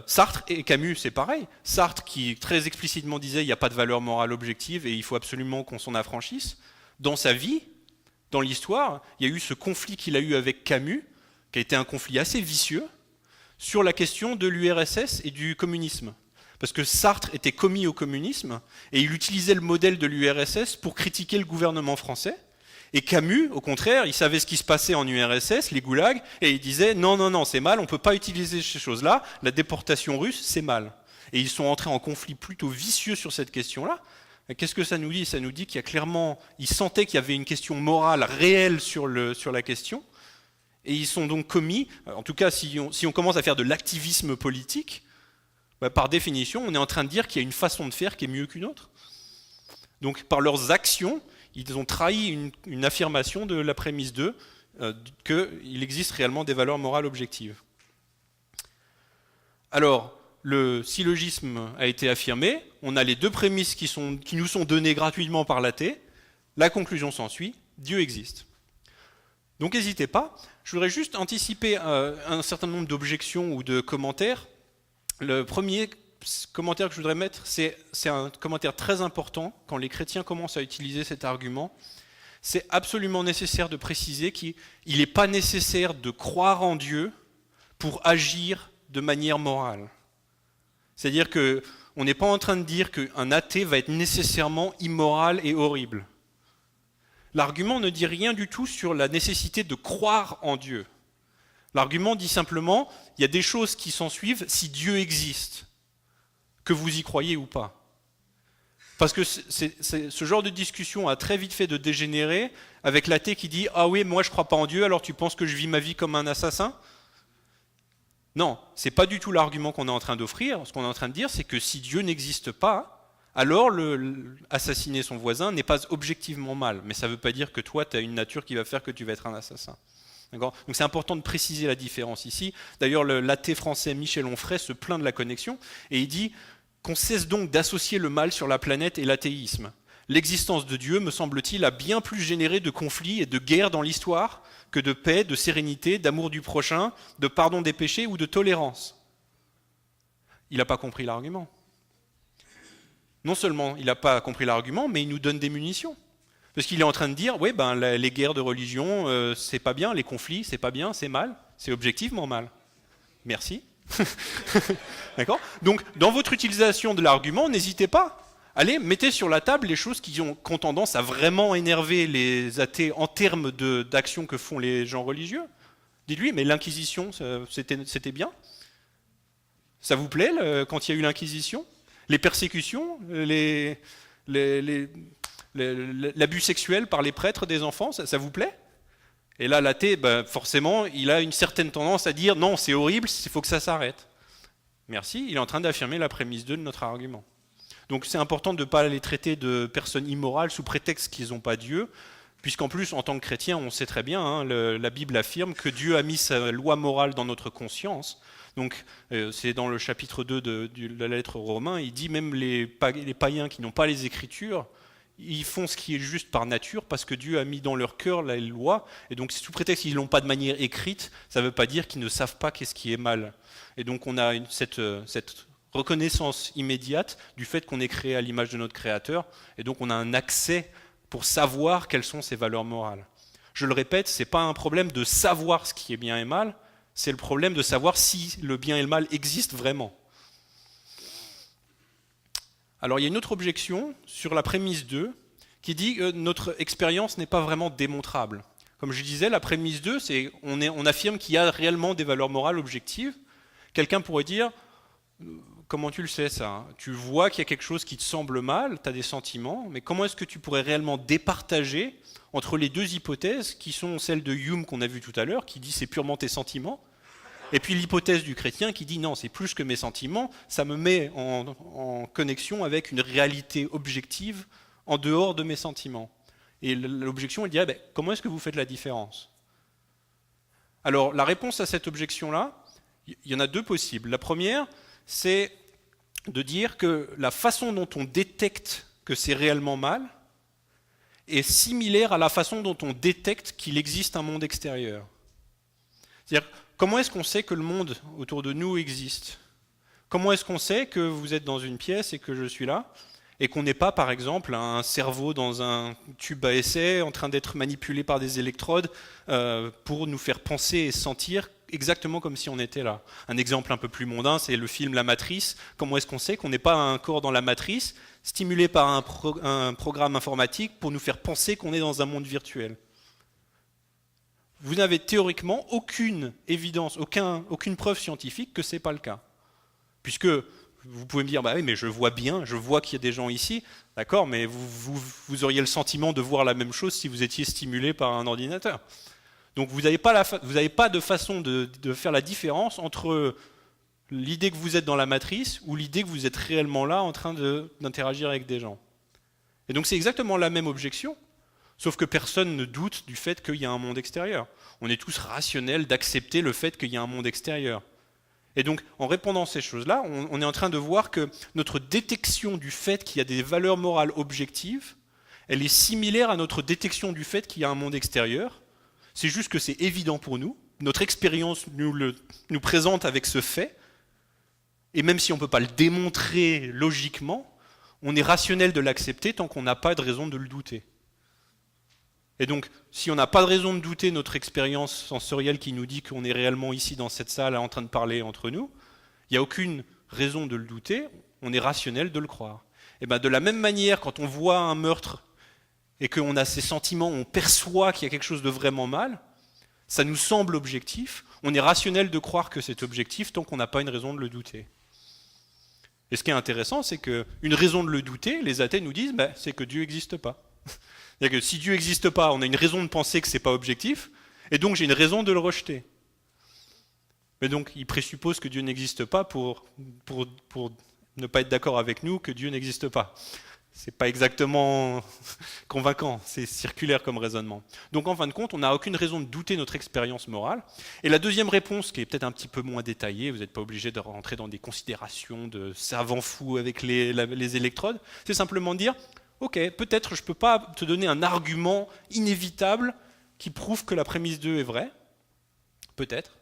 Sartre et Camus, c'est pareil. Sartre, qui très explicitement disait il n'y a pas de valeur morale objective et il faut absolument qu'on s'en affranchisse. Dans sa vie, dans l'histoire, il y a eu ce conflit qu'il a eu avec Camus, qui a été un conflit assez vicieux, sur la question de l'URSS et du communisme. Parce que Sartre était commis au communisme et il utilisait le modèle de l'URSS pour critiquer le gouvernement français. Et Camus, au contraire, il savait ce qui se passait en URSS, les goulags, et il disait non, c'est mal, on ne peut pas utiliser ces choses-là, la déportation russe, c'est mal. Et ils sont entrés en conflit plutôt vicieux sur cette question-là. Qu'est-ce que ça nous dit ? Ça nous dit qu'il y a clairement, ils sentaient qu'il y avait une question morale réelle sur la question, et ils sont donc commis, en tout cas si on commence à faire de l'activisme politique, par définition, on est en train de dire qu'il y a une façon de faire qui est mieux qu'une autre. Donc par leurs actions, ils ont trahi une affirmation de la prémisse 2, qu'il existe réellement des valeurs morales objectives. Alors, le syllogisme a été affirmé, on a les deux prémisses qui nous sont données gratuitement par l'athée, la conclusion s'ensuit, Dieu existe. Donc n'hésitez pas, je voudrais juste anticiper un certain nombre d'objections ou de commentaires. Le premier commentaire que je voudrais mettre, c'est un commentaire très important quand les chrétiens commencent à utiliser cet argument. C'est absolument nécessaire de préciser qu'il n'est pas nécessaire de croire en Dieu pour agir de manière morale. C'est-à-dire qu'on n'est pas en train de dire qu'un athée va être nécessairement immoral et horrible. L'argument ne dit rien du tout sur la nécessité de croire en Dieu. L'argument dit simplement, il y a des choses qui s'ensuivent si Dieu existe, que vous y croyez ou pas. Parce que ce genre de discussion a très vite fait de dégénérer avec l'athée qui dit « Ah oui, moi je ne crois pas en Dieu, alors tu penses que je vis ma vie comme un assassin ?» Non, ce n'est pas du tout l'argument qu'on est en train d'offrir. Ce qu'on est en train de dire, c'est que si Dieu n'existe pas, alors assassiner son voisin n'est pas objectivement mal. Mais ça ne veut pas dire que toi, tu as une nature qui va faire que tu vas être un assassin. D'accord ? Donc c'est important de préciser la différence ici. D'ailleurs, l'athée français Michel Onfray se plaint de la connexion et il dit qu'on cesse donc d'associer le mal sur la planète et l'athéisme. L'existence de Dieu, me semble-t-il, a bien plus généré de conflits et de guerres dans l'histoire que de paix, de sérénité, d'amour du prochain, de pardon des péchés ou de tolérance. Il n'a pas compris l'argument. Non seulement il n'a pas compris l'argument, mais il nous donne des munitions. Parce qu'il est en train de dire, oui, les guerres de religion, c'est pas bien, les conflits, c'est pas bien, c'est mal, c'est objectivement mal. Merci. D'accord ? Donc, dans votre utilisation de l'argument, n'hésitez pas. Allez, mettez sur la table les choses qui ont tendance à vraiment énerver les athées en termes d'actions que font les gens religieux. Dites-lui, mais l'Inquisition, c'était bien ? Ça vous plaît quand il y a eu l'Inquisition ? Les persécutions, l'abus sexuel par les prêtres des enfants, ça vous plaît ? Et là, l'athée, forcément, il a une certaine tendance à dire « Non, c'est horrible, il faut que ça s'arrête ». Merci, il est en train d'affirmer la prémisse 2 de notre argument. Donc c'est important de ne pas les traiter de personnes immorales sous prétexte qu'ils n'ont pas Dieu, puisqu'en plus, en tant que chrétien, on sait très bien, la Bible affirme que Dieu a mis sa loi morale dans notre conscience. Donc c'est dans le chapitre 2 de la lettre aux Romains, il dit même les païens qui n'ont pas les Écritures, ils font ce qui est juste par nature parce que Dieu a mis dans leur cœur la loi, et donc sous prétexte qu'ils ne l'ont pas de manière écrite, ça ne veut pas dire qu'ils ne savent pas qu'est-ce qui est mal. Et donc on a cette reconnaissance immédiate du fait qu'on est créé à l'image de notre Créateur, et donc on a un accès pour savoir quelles sont ses valeurs morales. Je le répète, ce n'est pas un problème de savoir ce qui est bien et mal, c'est le problème de savoir si le bien et le mal existent vraiment. Alors il y a une autre objection sur la prémisse 2 qui dit que notre expérience n'est pas vraiment démontrable. Comme je disais, la prémisse 2, c'est on affirme qu'il y a réellement des valeurs morales objectives. Quelqu'un pourrait dire, comment tu le sais ça ? Tu vois qu'il y a quelque chose qui te semble mal, tu as des sentiments, mais comment est-ce que tu pourrais réellement départager entre les deux hypothèses qui sont celles de Hume qu'on a vu tout à l'heure, qui dit c'est purement tes sentiments, et puis l'hypothèse du chrétien qui dit non, c'est plus que mes sentiments, ça me met en connexion avec une réalité objective en dehors de mes sentiments. Et l'objection, elle dirait, comment est-ce que vous faites la différence ? Alors, la réponse à cette objection-là, il y en a deux possibles. La première, c'est de dire que la façon dont on détecte que c'est réellement mal est similaire à la façon dont on détecte qu'il existe un monde extérieur. C'est-à-dire, comment est-ce qu'on sait que le monde autour de nous existe ? Comment est-ce qu'on sait que vous êtes dans une pièce et que je suis là ? Et qu'on n'est pas, par exemple, un cerveau dans un tube à essai en train d'être manipulé par des électrodes pour nous faire penser et sentir exactement comme si on était là. Un exemple un peu plus mondain, c'est le film La Matrice. Comment est-ce qu'on sait qu'on n'est pas un corps dans la matrice, stimulé par un programme informatique pour nous faire penser qu'on est dans un monde virtuel ? vous n'avez théoriquement aucune évidence, aucune preuve scientifique que ce n'est pas le cas. Puisque vous pouvez me dire, bah oui, mais je vois bien, je vois qu'il y a des gens ici, d'accord, mais vous auriez le sentiment de voir la même chose si vous étiez stimulé par un ordinateur. Donc vous n'avez pas de façon de faire la différence entre l'idée que vous êtes dans la matrice ou l'idée que vous êtes réellement là en train d'interagir avec des gens. Et donc c'est exactement la même objection, sauf que personne ne doute du fait qu'il y a un monde extérieur. On est tous rationnels d'accepter le fait qu'il y a un monde extérieur. Et donc, en répondant à ces choses-là, on est en train de voir que notre détection du fait qu'il y a des valeurs morales objectives, elle est similaire à notre détection du fait qu'il y a un monde extérieur. C'est juste que c'est évident pour nous. Notre expérience nous présente avec ce fait. Et même si on ne peut pas le démontrer logiquement, on est rationnel de l'accepter tant qu'on n'a pas de raison de le douter. Et donc, si on n'a pas de raison de douter notre expérience sensorielle qui nous dit qu'on est réellement ici dans cette salle en train de parler entre nous, il n'y a aucune raison de le douter, on est rationnel de le croire. Et bien de la même manière, quand on voit un meurtre et qu'on a ces sentiments, on perçoit qu'il y a quelque chose de vraiment mal, ça nous semble objectif, on est rationnel de croire que c'est objectif tant qu'on n'a pas une raison de le douter. Et ce qui est intéressant, c'est qu'une raison de le douter, les athées nous disent, c'est que Dieu n'existe pas. C'est-à-dire que si Dieu n'existe pas, on a une raison de penser que ce n'est pas objectif, et donc j'ai une raison de le rejeter. Mais donc il présuppose que Dieu n'existe pas pour ne pas être d'accord avec nous que Dieu n'existe pas. C'est pas exactement convaincant, c'est circulaire comme raisonnement. Donc en fin de compte, on n'a aucune raison de douter notre expérience morale. Et la deuxième réponse, qui est peut-être un petit peu moins détaillée, vous n'êtes pas obligé de rentrer dans des considérations de savants fous avec les électrodes, c'est simplement dire, ok, peut-être je ne peux pas te donner un argument inévitable qui prouve que la prémisse 2 est vraie, peut-être,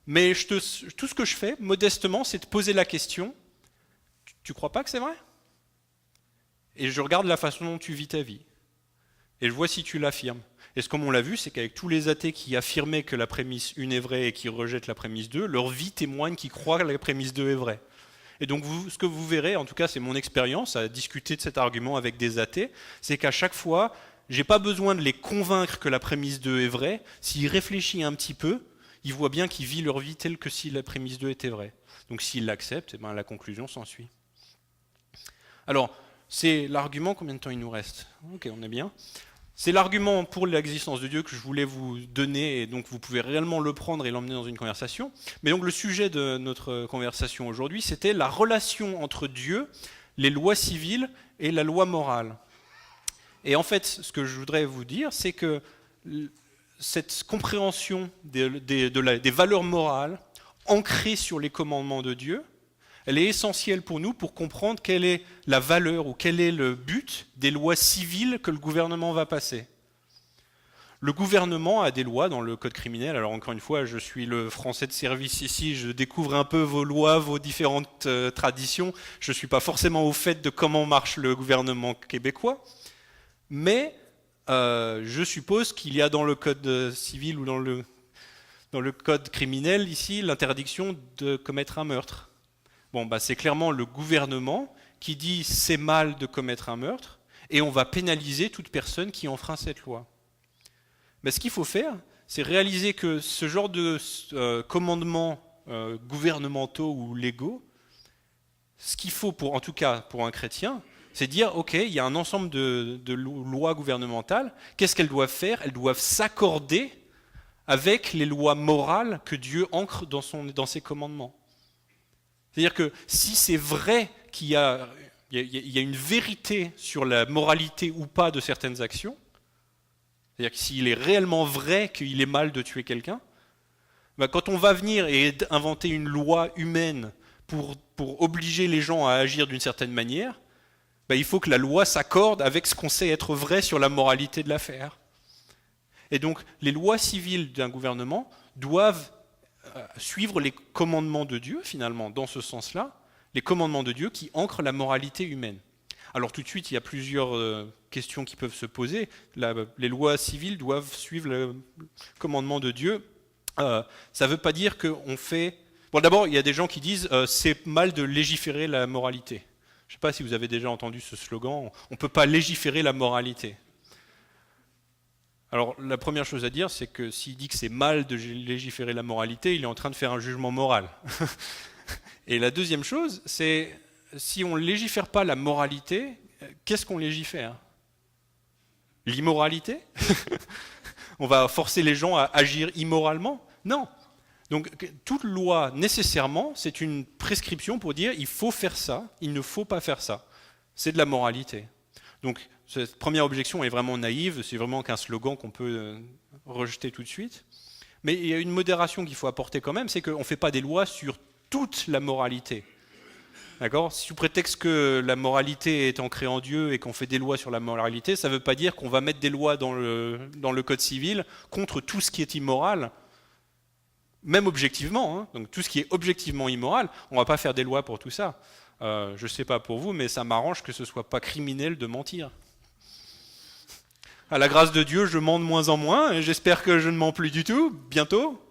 mais tout ce que je fais, modestement, c'est de poser la question, tu ne crois pas que c'est vrai ? Et je regarde la façon dont tu vis ta vie. Et je vois si tu l'affirmes. Et ce comme on l'a vu, c'est qu'avec tous les athées qui affirmaient que la prémisse 1 est vraie et qui rejettent la prémisse 2, leur vie témoigne qu'ils croient que la prémisse 2 est vraie. Et donc ce que vous verrez, en tout cas c'est mon expérience à discuter de cet argument avec des athées, c'est qu'à chaque fois, je n'ai pas besoin de les convaincre que la prémisse 2 est vraie. S'ils réfléchissent un petit peu, ils voient bien qu'ils vivent leur vie telle que si la prémisse 2 était vraie. Donc s'ils l'acceptent, la conclusion s'ensuit. Alors, c'est l'argument, combien de temps il nous reste ? Ok, on est bien. C'est l'argument pour l'existence de Dieu que je voulais vous donner, et donc vous pouvez réellement le prendre et l'emmener dans une conversation. Mais donc le sujet de notre conversation aujourd'hui, c'était la relation entre Dieu, les lois civiles et la loi morale. Et en fait, ce que je voudrais vous dire, c'est que cette compréhension des valeurs morales ancrées sur les commandements de Dieu, elle est essentielle pour nous pour comprendre quelle est la valeur ou quel est le but des lois civiles que le gouvernement va passer. Le gouvernement a des lois dans le code criminel. Alors encore une fois, je suis le français de service ici, je découvre un peu vos lois, vos différentes traditions. Je ne suis pas forcément au fait de comment marche le gouvernement québécois, mais je suppose qu'il y a dans le code civil ou dans le code criminel ici l'interdiction de commettre un meurtre. Bon, c'est clairement le gouvernement qui dit c'est mal de commettre un meurtre et on va pénaliser toute personne qui enfreint cette loi. Mais ce qu'il faut faire, c'est réaliser que ce genre de commandements gouvernementaux ou légaux, ce qu'il faut, en tout cas pour un chrétien, c'est dire, ok, il y a un ensemble de lois gouvernementales, qu'est-ce qu'elles doivent faire ? Elles doivent s'accorder avec les lois morales que Dieu ancre dans ses commandements. C'est-à-dire que si c'est vrai qu'il y a une vérité sur la moralité ou pas de certaines actions, c'est-à-dire que s'il est réellement vrai qu'il est mal de tuer quelqu'un, quand on va venir et inventer une loi humaine pour obliger les gens à agir d'une certaine manière, il faut que la loi s'accorde avec ce qu'on sait être vrai sur la moralité de l'affaire. Et donc les lois civiles d'un gouvernement doivent suivre les commandements de Dieu, finalement, dans ce sens-là, les commandements de Dieu qui ancrent la moralité humaine. Alors tout de suite, il y a plusieurs questions qui peuvent se poser. Les lois civiles doivent suivre le commandement de Dieu. Ça ne veut pas dire qu'on fait... Bon, d'abord, il y a des gens qui disent c'est mal de légiférer la moralité. Je ne sais pas si vous avez déjà entendu ce slogan, on ne peut pas légiférer la moralité. Alors la première chose à dire, c'est que s'il dit que c'est mal de légiférer la moralité, il est en train de faire un jugement moral. Et la deuxième chose, c'est si on ne légifère pas la moralité, qu'est-ce qu'on légifère? L'immoralité? On va forcer les gens à agir immoralement? Non. Donc toute loi, nécessairement, c'est une prescription pour dire il faut faire ça, il ne faut pas faire ça. C'est de la moralité. Donc cette première objection est vraiment naïve, c'est vraiment qu'un slogan qu'on peut rejeter tout de suite. Mais il y a une modération qu'il faut apporter quand même, c'est qu'on ne fait pas des lois sur toute la moralité. D'accord ? Sous prétexte que la moralité est ancrée en Dieu et qu'on fait des lois sur la moralité, ça ne veut pas dire qu'on va mettre des lois dans le code civil contre tout ce qui est immoral, même objectivement. Hein. Donc tout ce qui est objectivement immoral, on ne va pas faire des lois pour tout ça. Je ne sais pas pour vous, mais ça m'arrange que ce ne soit pas criminel de mentir. À la grâce de Dieu, je mens de moins en moins, et j'espère que je ne mens plus du tout, bientôt,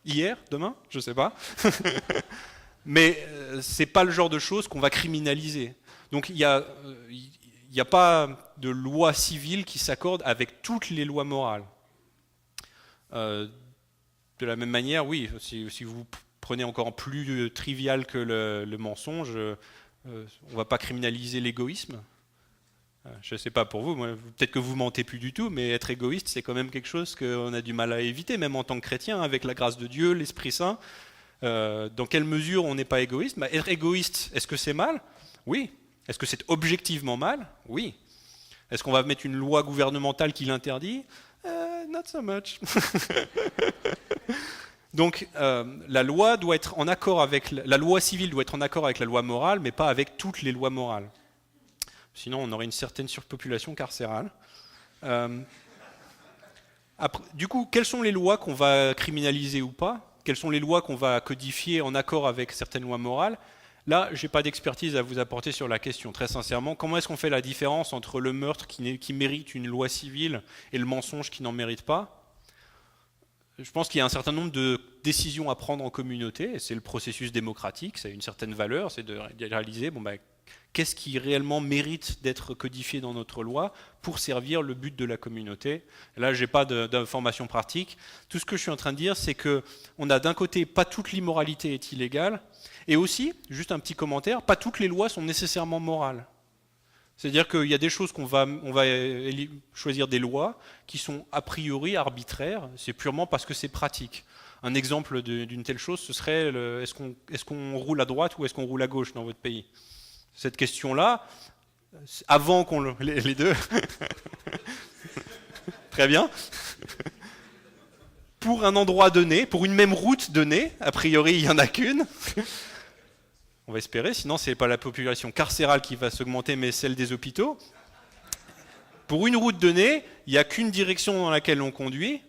hier, demain, je ne sais pas. Mais ce n'est pas le genre de choses qu'on va criminaliser. Donc il n'y a pas de loi civile qui s'accorde avec toutes les lois morales. De la même manière, oui, si vous prenez encore plus trivial que le mensonge, on ne va pas criminaliser l'égoïsme. Je ne sais pas pour vous, peut-être que vous mentez plus du tout, mais être égoïste, c'est quand même quelque chose qu'on a du mal à éviter, même en tant que chrétien, avec la grâce de Dieu, l'Esprit Saint. Dans quelle mesure on n'est pas égoïste ? Être égoïste, est-ce que c'est mal ? Oui. Est-ce que c'est objectivement mal ? Oui. Est-ce qu'on va mettre une loi gouvernementale qui l'interdit ? Not so much. Donc la loi doit être en accord avec la loi civile doit être en accord avec la loi morale, mais pas avec toutes les lois morales. Sinon, on aurait une certaine surpopulation carcérale. Du coup, quelles sont les lois qu'on va criminaliser ou pas ? Quelles sont les lois qu'on va codifier en accord avec certaines lois morales ? Là, je n'ai pas d'expertise à vous apporter sur la question, très sincèrement. Comment est-ce qu'on fait la différence entre le meurtre qui mérite une loi civile et le mensonge qui n'en mérite pas ? Je pense qu'il y a un certain nombre de décisions à prendre en communauté, et c'est le processus démocratique, ça a une certaine valeur, c'est de réaliser, qu'est-ce qui réellement mérite d'être codifié dans notre loi pour servir le but de la communauté. Là, je n'ai pas d'informations pratiques. Tout ce que je suis en train de dire, c'est qu'on a d'un côté, pas toute l'immoralité est illégale, et aussi, juste un petit commentaire, pas toutes les lois sont nécessairement morales. C'est-à-dire qu'il y a des choses on va choisir des lois qui sont a priori arbitraires, c'est purement parce que c'est pratique. Un exemple d'une telle chose, ce serait est-ce qu'on roule à droite ou est-ce qu'on roule à gauche dans votre pays ? Cette question-là, avant qu'on les deux, très bien, pour un endroit donné, pour une même route donnée, a priori il n'y en a qu'une, on va espérer, sinon ce n'est pas la population carcérale qui va s'augmenter, mais celle des hôpitaux. Pour une route donnée, il n'y a qu'une direction dans laquelle on conduit,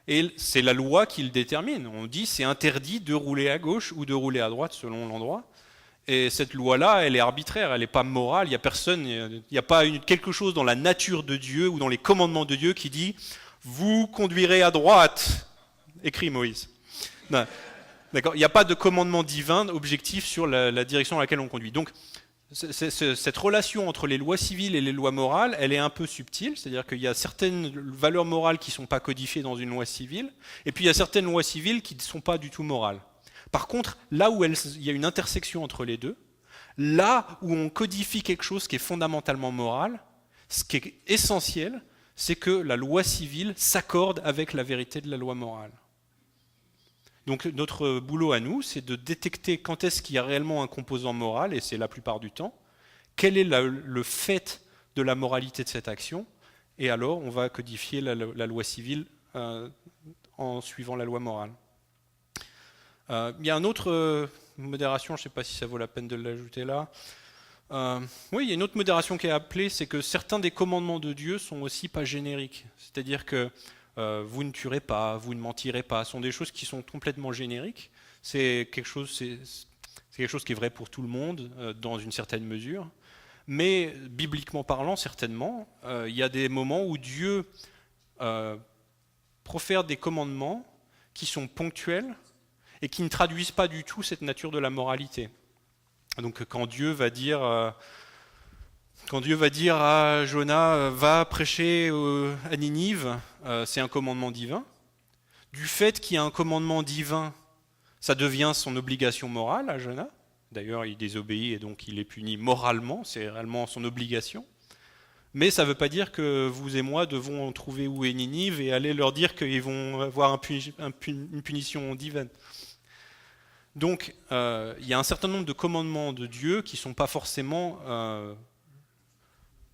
et c'est la loi qui le détermine. On dit c'est interdit de rouler à gauche ou de rouler à droite selon l'endroit. Et cette loi-là, elle est arbitraire, elle n'est pas morale, il n'y a pas quelque chose dans la nature de Dieu ou dans les commandements de Dieu qui dit « vous conduirez à droite », écrit Moïse. Non. D'accord ? Il n'y a pas de commandement divin objectif sur la direction dans laquelle on conduit. Donc, cette relation entre les lois civiles et les lois morales, elle est un peu subtile, c'est-à-dire qu'il y a certaines valeurs morales qui ne sont pas codifiées dans une loi civile, et puis il y a certaines lois civiles qui ne sont pas du tout morales. Par contre, là où il y a une intersection entre les deux, là où on codifie quelque chose qui est fondamentalement moral, ce qui est essentiel, c'est que la loi civile s'accorde avec la vérité de la loi morale. Donc notre boulot à nous, c'est de détecter quand est-ce qu'il y a réellement un composant moral, et c'est la plupart du temps, quel est le fait de la moralité de cette action, et alors on va codifier la loi civile en suivant la loi morale. Il y a une autre modération, je ne sais pas si ça vaut la peine de l'ajouter là. Oui, il y a une autre modération qui est appelée, c'est que certains des commandements de Dieu sont aussi pas génériques. C'est-à-dire que vous ne tuerez pas, vous ne mentirez pas, sont des choses qui sont complètement génériques. C'est quelque chose qui est vrai pour tout le monde, dans une certaine mesure. Mais bibliquement parlant, certainement, il y a des moments où Dieu profère des commandements qui sont ponctuels et qui ne traduisent pas du tout cette nature de la moralité. Donc quand Dieu va dire Quand Dieu va dire à Jonas, va prêcher à Ninive, c'est un commandement divin. Du fait qu'il y a un commandement divin, ça devient son obligation morale à Jonas. D'ailleurs, il désobéit et donc il est puni moralement, c'est réellement son obligation. Mais ça ne veut pas dire que vous et moi devons trouver où est Ninive et aller leur dire qu'ils vont avoir une punition divine. Donc, il y a un certain nombre de commandements de Dieu qui ne sont pas forcément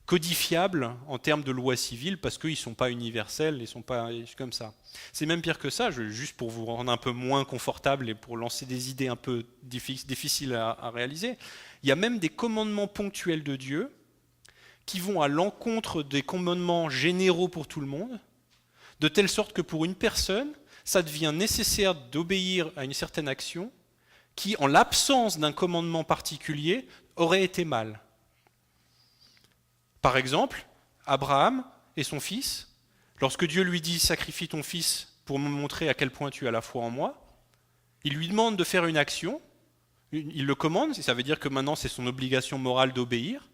codifiables en termes de loi civile parce qu'ils ne sont pas universels, ils ne sont pas comme ça. C'est même pire que ça, juste pour vous rendre un peu moins confortable et pour lancer des idées un peu difficiles à réaliser. Il y a même des commandements ponctuels de Dieu qui vont à l'encontre des commandements généraux pour tout le monde, de telle sorte que pour une personne, ça devient nécessaire d'obéir à une certaine action qui, en l'absence d'un commandement particulier, aurait été mal. Par exemple, Abraham et son fils, lorsque Dieu lui dit « sacrifie ton fils pour me montrer à quel point tu as la foi en moi », il lui demande de faire une action, il le commande, ça veut dire que maintenant c'est son obligation morale d'obéir,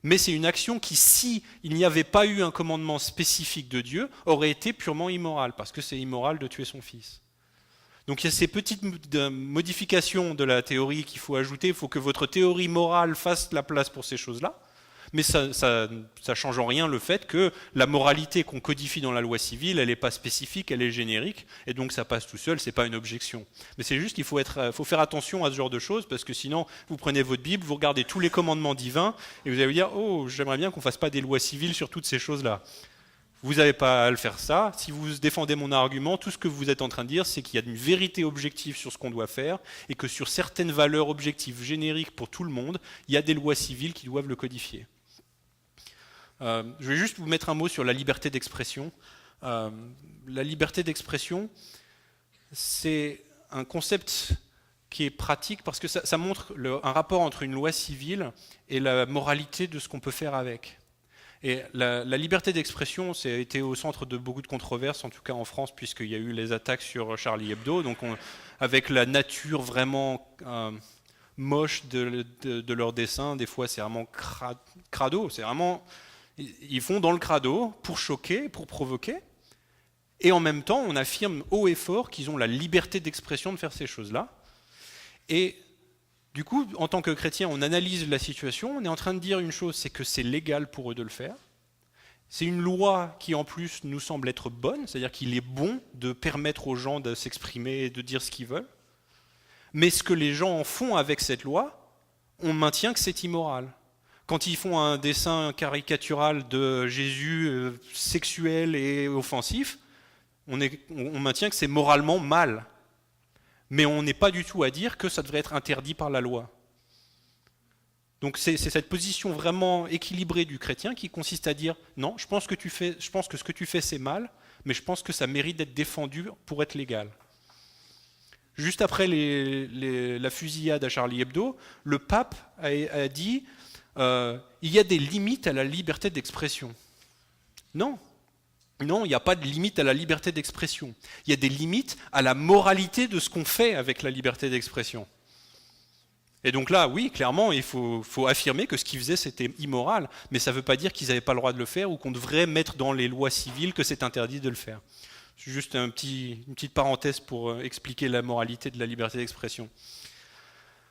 mais c'est une action qui, si il n'y avait pas eu un commandement spécifique de Dieu, aurait été purement immorale, parce que c'est immoral de tuer son fils. Donc il y a ces petites modifications de la théorie qu'il faut ajouter, il faut que votre théorie morale fasse la place pour ces choses-là, mais ça change en rien le fait que la moralité qu'on codifie dans la loi civile, elle n'est pas spécifique, elle est générique, et donc ça passe tout seul, c'est pas une objection. Mais c'est juste qu'il faut faire attention à ce genre de choses, parce que sinon, vous prenez votre Bible, vous regardez tous les commandements divins, et vous allez vous dire, oh, j'aimerais bien qu'on fasse pas des lois civiles sur toutes ces choses-là. Vous n'avez pas à le faire ça. Si vous défendez mon argument, tout ce que vous êtes en train de dire, c'est qu'il y a une vérité objective sur ce qu'on doit faire, et que sur certaines valeurs objectives génériques pour tout le monde, il y a des lois civiles qui doivent le codifier. Je vais juste vous mettre un mot sur la liberté d'expression. La liberté d'expression, c'est un concept qui est pratique parce que ça montre un rapport entre une loi civile et la moralité de ce qu'on peut faire avec. Et la liberté d'expression, ça a été au centre de beaucoup de controverses, en tout cas en France, puisqu'il y a eu les attaques sur Charlie Hebdo, donc avec la nature vraiment moche de leurs dessins, des fois c'est vraiment crado, c'est vraiment... Ils font dans le crado pour choquer, pour provoquer, et en même temps, on affirme haut et fort qu'ils ont la liberté d'expression de faire ces choses-là. Et du coup, en tant que chrétien, on analyse la situation, on est en train de dire une chose, c'est que c'est légal pour eux de le faire. C'est une loi qui, en plus, nous semble être bonne, c'est-à-dire qu'il est bon de permettre aux gens de s'exprimer et de dire ce qu'ils veulent. Mais ce que les gens en font avec cette loi, on maintient que c'est immoral. Quand ils font un dessin caricatural de Jésus sexuel et offensif, on maintient que c'est moralement mal. Mais on n'est pas du tout à dire que ça devrait être interdit par la loi. Donc c'est cette position vraiment équilibrée du chrétien qui consiste à dire non, je pense que ce que tu fais c'est mal, mais je pense que ça mérite d'être défendu pour être légal. Juste après la fusillade à Charlie Hebdo, le pape a dit il y a des limites à la liberté d'expression. Non, il n'y a pas de limite à la liberté d'expression. Il y a des limites à la moralité de ce qu'on fait avec la liberté d'expression. Et donc là, oui, clairement, il faut affirmer que ce qu'ils faisaient, c'était immoral, mais ça ne veut pas dire qu'ils n'avaient pas le droit de le faire ou qu'on devrait mettre dans les lois civiles que c'est interdit de le faire. C'est juste une petite parenthèse pour expliquer la moralité de la liberté d'expression.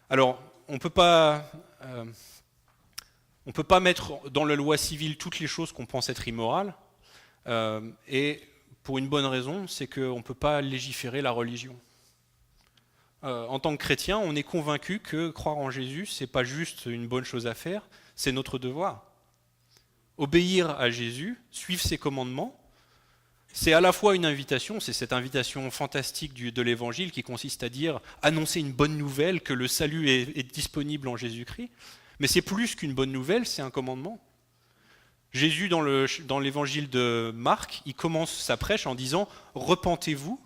Alors, on ne peut pas mettre dans la loi civile toutes les choses qu'on pense être immorales, et pour une bonne raison, c'est qu'on ne peut pas légiférer la religion. En tant que chrétien, on est convaincu que croire en Jésus, ce n'est pas juste une bonne chose à faire, c'est notre devoir. Obéir à Jésus, suivre ses commandements, c'est à la fois une invitation, c'est cette invitation fantastique de l'Évangile qui consiste à dire, annoncer une bonne nouvelle, que le salut est disponible en Jésus-Christ, mais c'est plus qu'une bonne nouvelle, c'est un commandement. Jésus, dans l'Évangile de Marc, il commence sa prêche en disant « Repentez-vous,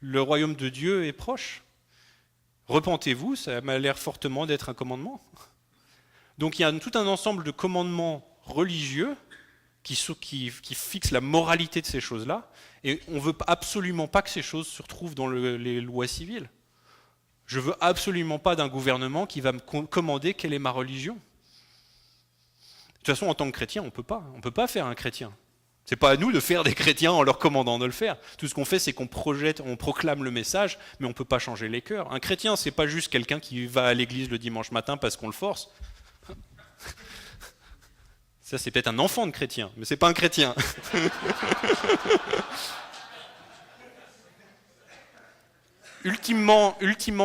le royaume de Dieu est proche ». Repentez-vous, ça m'a l'air fortement d'être un commandement. Donc il y a tout un ensemble de commandements religieux qui fixent la moralité de ces choses-là, et on ne veut absolument pas que ces choses se retrouvent dans les lois civiles. Je ne veux absolument pas d'un gouvernement qui va me commander quelle est ma religion. toute façon, en tant que chrétien, on ne peut pas faire un chrétien. C'est pas à nous de faire des chrétiens en leur commandant de le faire. Tout ce qu'on fait, c'est qu'on projette, on proclame le message, mais on ne peut pas changer les cœurs. Un chrétien, c'est pas juste quelqu'un qui va à l'église le dimanche matin parce qu'on le force. Ça, c'est peut-être un enfant de chrétien, mais c'est pas un chrétien. Ultimement,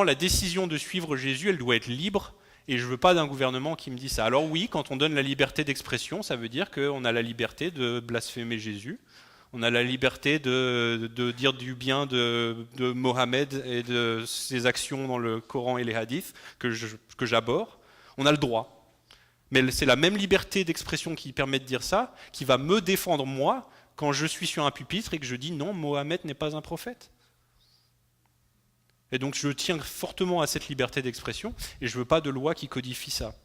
la décision de suivre Jésus, elle doit être libre. Et je ne veux pas d'un gouvernement qui me dit ça. Alors oui, quand on donne la liberté d'expression, ça veut dire qu'on a la liberté de blasphémer Jésus, on a la liberté de dire du bien de Mohammed et de ses actions dans le Coran et les hadiths que j'abhorre. On a le droit. Mais c'est la même liberté d'expression qui permet de dire ça, qui va me défendre moi quand je suis sur un pupitre et que je dis non, Mohammed n'est pas un prophète. Et donc je tiens fortement à cette liberté d'expression et je ne veux pas de loi qui codifie ça.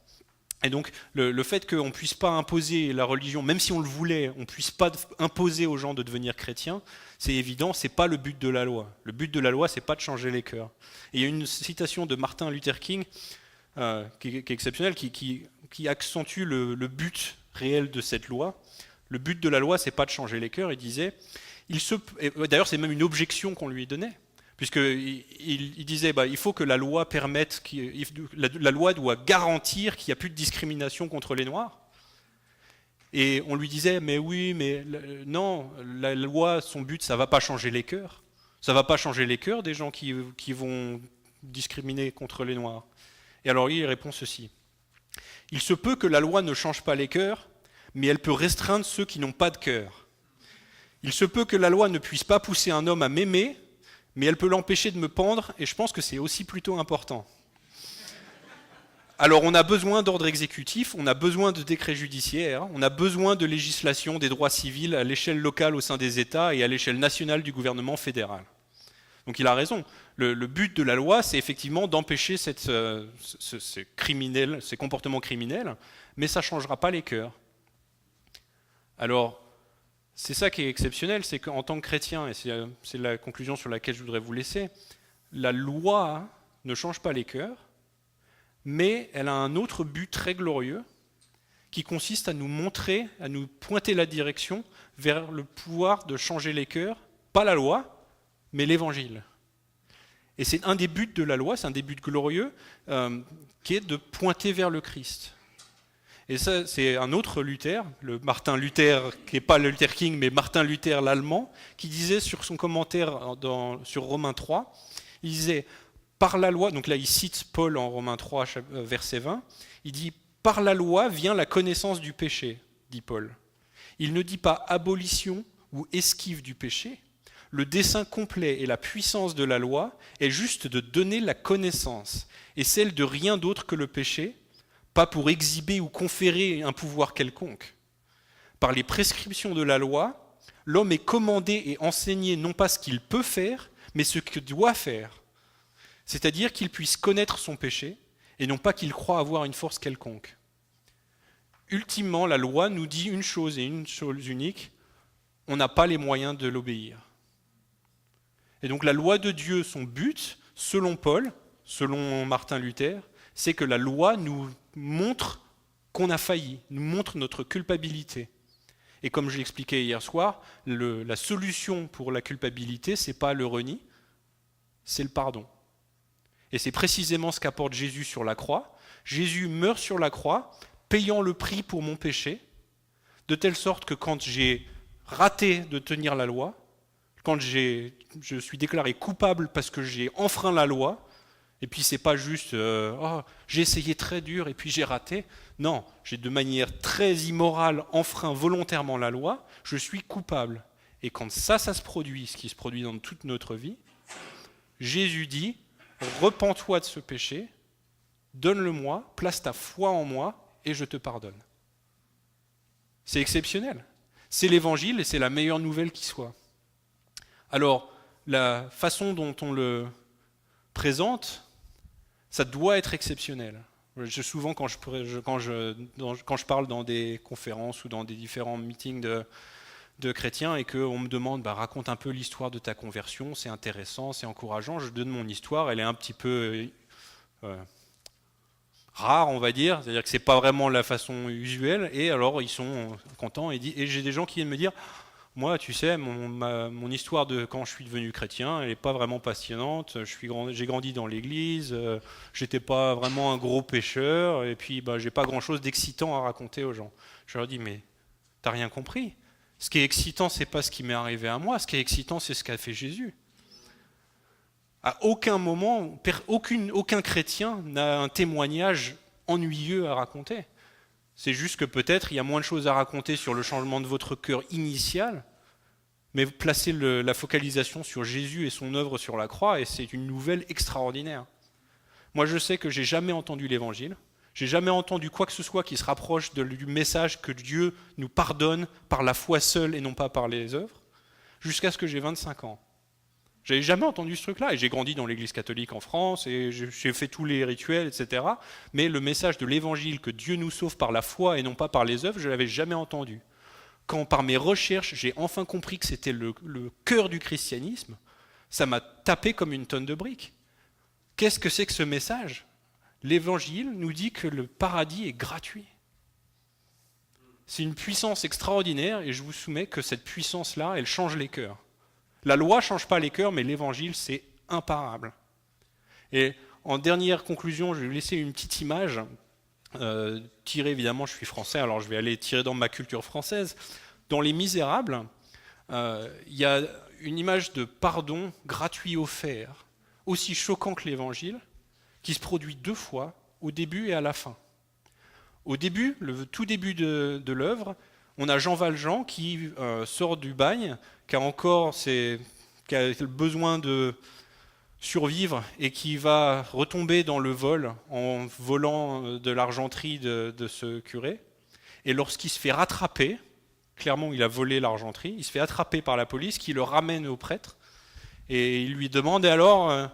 Et donc le fait qu'on ne puisse pas imposer la religion, même si on le voulait, on ne puisse pas imposer aux gens de devenir chrétiens, c'est évident, ce n'est pas le but de la loi. Le but de la loi, ce n'est pas de changer les cœurs. Et il y a une citation de Martin Luther King qui est exceptionnelle, qui accentue le but réel de cette loi. Le but de la loi, ce n'est pas de changer les cœurs. Il disait, d'ailleurs c'est même une objection qu'on lui donnait, puisqu'il disait il faut que la loi permette, la loi doit garantir qu'il n'y a plus de discrimination contre les Noirs. Et on lui disait, mais oui, mais non, la loi, son but, ça ne va pas changer les cœurs. Ça ne va pas changer les cœurs des gens qui vont discriminer contre les Noirs. Et alors il répond ceci. Il se peut que la loi ne change pas les cœurs, mais elle peut restreindre ceux qui n'ont pas de cœur. Il se peut que la loi ne puisse pas pousser un homme à m'aimer, mais elle peut l'empêcher de me pendre, et je pense que c'est aussi plutôt important. Alors on a besoin d'ordre exécutif, on a besoin de décrets judiciaires, on a besoin de législation des droits civils à l'échelle locale au sein des États et à l'échelle nationale du gouvernement fédéral. Donc il a raison, le but de la loi, c'est effectivement d'empêcher ces comportements criminels, mais ça ne changera pas les cœurs. Alors, c'est ça qui est exceptionnel, c'est qu'en tant que chrétien, et c'est la conclusion sur laquelle je voudrais vous laisser, la loi ne change pas les cœurs, mais elle a un autre but très glorieux qui consiste à nous montrer, à nous pointer la direction vers le pouvoir de changer les cœurs, pas la loi, mais l'évangile. Et c'est un des buts de la loi, c'est un des buts glorieux, qui est de pointer vers le Christ. Et ça, c'est un autre Luther, le Martin Luther, qui n'est pas le Luther King, mais Martin Luther l'Allemand, qui disait sur son commentaire sur Romains 3, il disait, par la loi, donc là il cite Paul en Romains 3, verset 20, il dit, par la loi vient la connaissance du péché, dit Paul. Il ne dit pas abolition ou esquive du péché. Le dessein complet et la puissance de la loi est juste de donner la connaissance, et celle de rien d'autre que le péché, pas pour exhiber ou conférer un pouvoir quelconque. Par les prescriptions de la loi, l'homme est commandé et enseigné non pas ce qu'il peut faire, mais ce qu'il doit faire. C'est-à-dire qu'il puisse connaître son péché, et non pas qu'il croie avoir une force quelconque. Ultimement, la loi nous dit une chose et une chose unique, on n'a pas les moyens de l'obéir. Et donc la loi de Dieu, son but, selon Paul, selon Martin Luther, c'est que la loi nous montre qu'on a failli, nous montre notre culpabilité. Et comme je l'expliquais hier soir, la solution pour la culpabilité, ce n'est pas le reni, c'est le pardon. Et c'est précisément ce qu'apporte Jésus sur la croix. Jésus meurt sur la croix, payant le prix pour mon péché, de telle sorte que quand j'ai raté de tenir la loi, quand je suis déclaré coupable parce que j'ai enfreint la loi, et puis c'est pas juste j'ai essayé très dur et puis j'ai raté. Non, j'ai de manière très immorale enfreint volontairement la loi, je suis coupable. Et quand ça se produit, ce qui se produit dans toute notre vie, Jésus dit, repens-toi de ce péché, donne-le-moi, place ta foi en moi et je te pardonne. C'est exceptionnel. C'est l'évangile et c'est la meilleure nouvelle qui soit. Alors, la façon dont on le présente, ça doit être exceptionnel. Souvent, quand je parle dans des conférences ou dans des différents meetings de chrétiens et qu'on me demande raconte un peu l'histoire de ta conversion, c'est intéressant, c'est encourageant, je donne mon histoire, elle est un petit peu rare, on va dire, c'est-à-dire que c'est pas vraiment la façon usuelle, et alors ils sont contents, et j'ai des gens qui viennent me dire, moi, tu sais, mon histoire de quand je suis devenu chrétien, elle n'est pas vraiment passionnante, j'ai grandi dans l'église, j'étais pas vraiment un gros pécheur, et puis j'ai pas grand-chose d'excitant à raconter aux gens. Je leur dis, mais t'as rien compris. Ce qui est excitant, c'est pas ce qui m'est arrivé à moi, ce qui est excitant, c'est ce qu'a fait Jésus. À aucun moment, aucun chrétien n'a un témoignage ennuyeux à raconter. C'est juste que peut-être il y a moins de choses à raconter sur le changement de votre cœur initial, mais vous placez la focalisation sur Jésus et son œuvre sur la croix, et c'est une nouvelle extraordinaire. Moi, je sais que j'ai jamais entendu l'évangile, j'ai jamais entendu quoi que ce soit qui se rapproche du message que Dieu nous pardonne par la foi seule et non pas par les œuvres, jusqu'à ce que j'ai 25 ans. J'avais jamais entendu ce truc-là, et j'ai grandi dans l'église catholique en France, et j'ai fait tous les rituels, etc. Mais le message de l'évangile, que Dieu nous sauve par la foi et non pas par les œuvres, je ne l'avais jamais entendu. Quand par mes recherches, j'ai enfin compris que c'était le cœur du christianisme, ça m'a tapé comme une tonne de briques. Qu'est-ce que c'est que ce message ? L'évangile nous dit que le paradis est gratuit. C'est une puissance extraordinaire, et je vous soumets que cette puissance-là, elle change les cœurs. La loi ne change pas les cœurs, mais l'évangile, c'est imparable. Et en dernière conclusion, je vais vous laisser une petite image, tirée, évidemment, je suis français, alors je vais aller tirer dans ma culture française. Dans Les Misérables, il y a une image de pardon gratuit offert, aussi choquant que l'évangile, qui se produit 2 fois, au début et à la fin. Au début, le tout début de l'œuvre, on a Jean Valjean qui sort du bagne, qui a le besoin de survivre et qui va retomber dans le vol en volant de l'argenterie de ce curé. Et lorsqu'il se fait rattraper, clairement il a volé l'argenterie, il se fait attraper par la police qui le ramène au prêtre et il lui demande, et alors,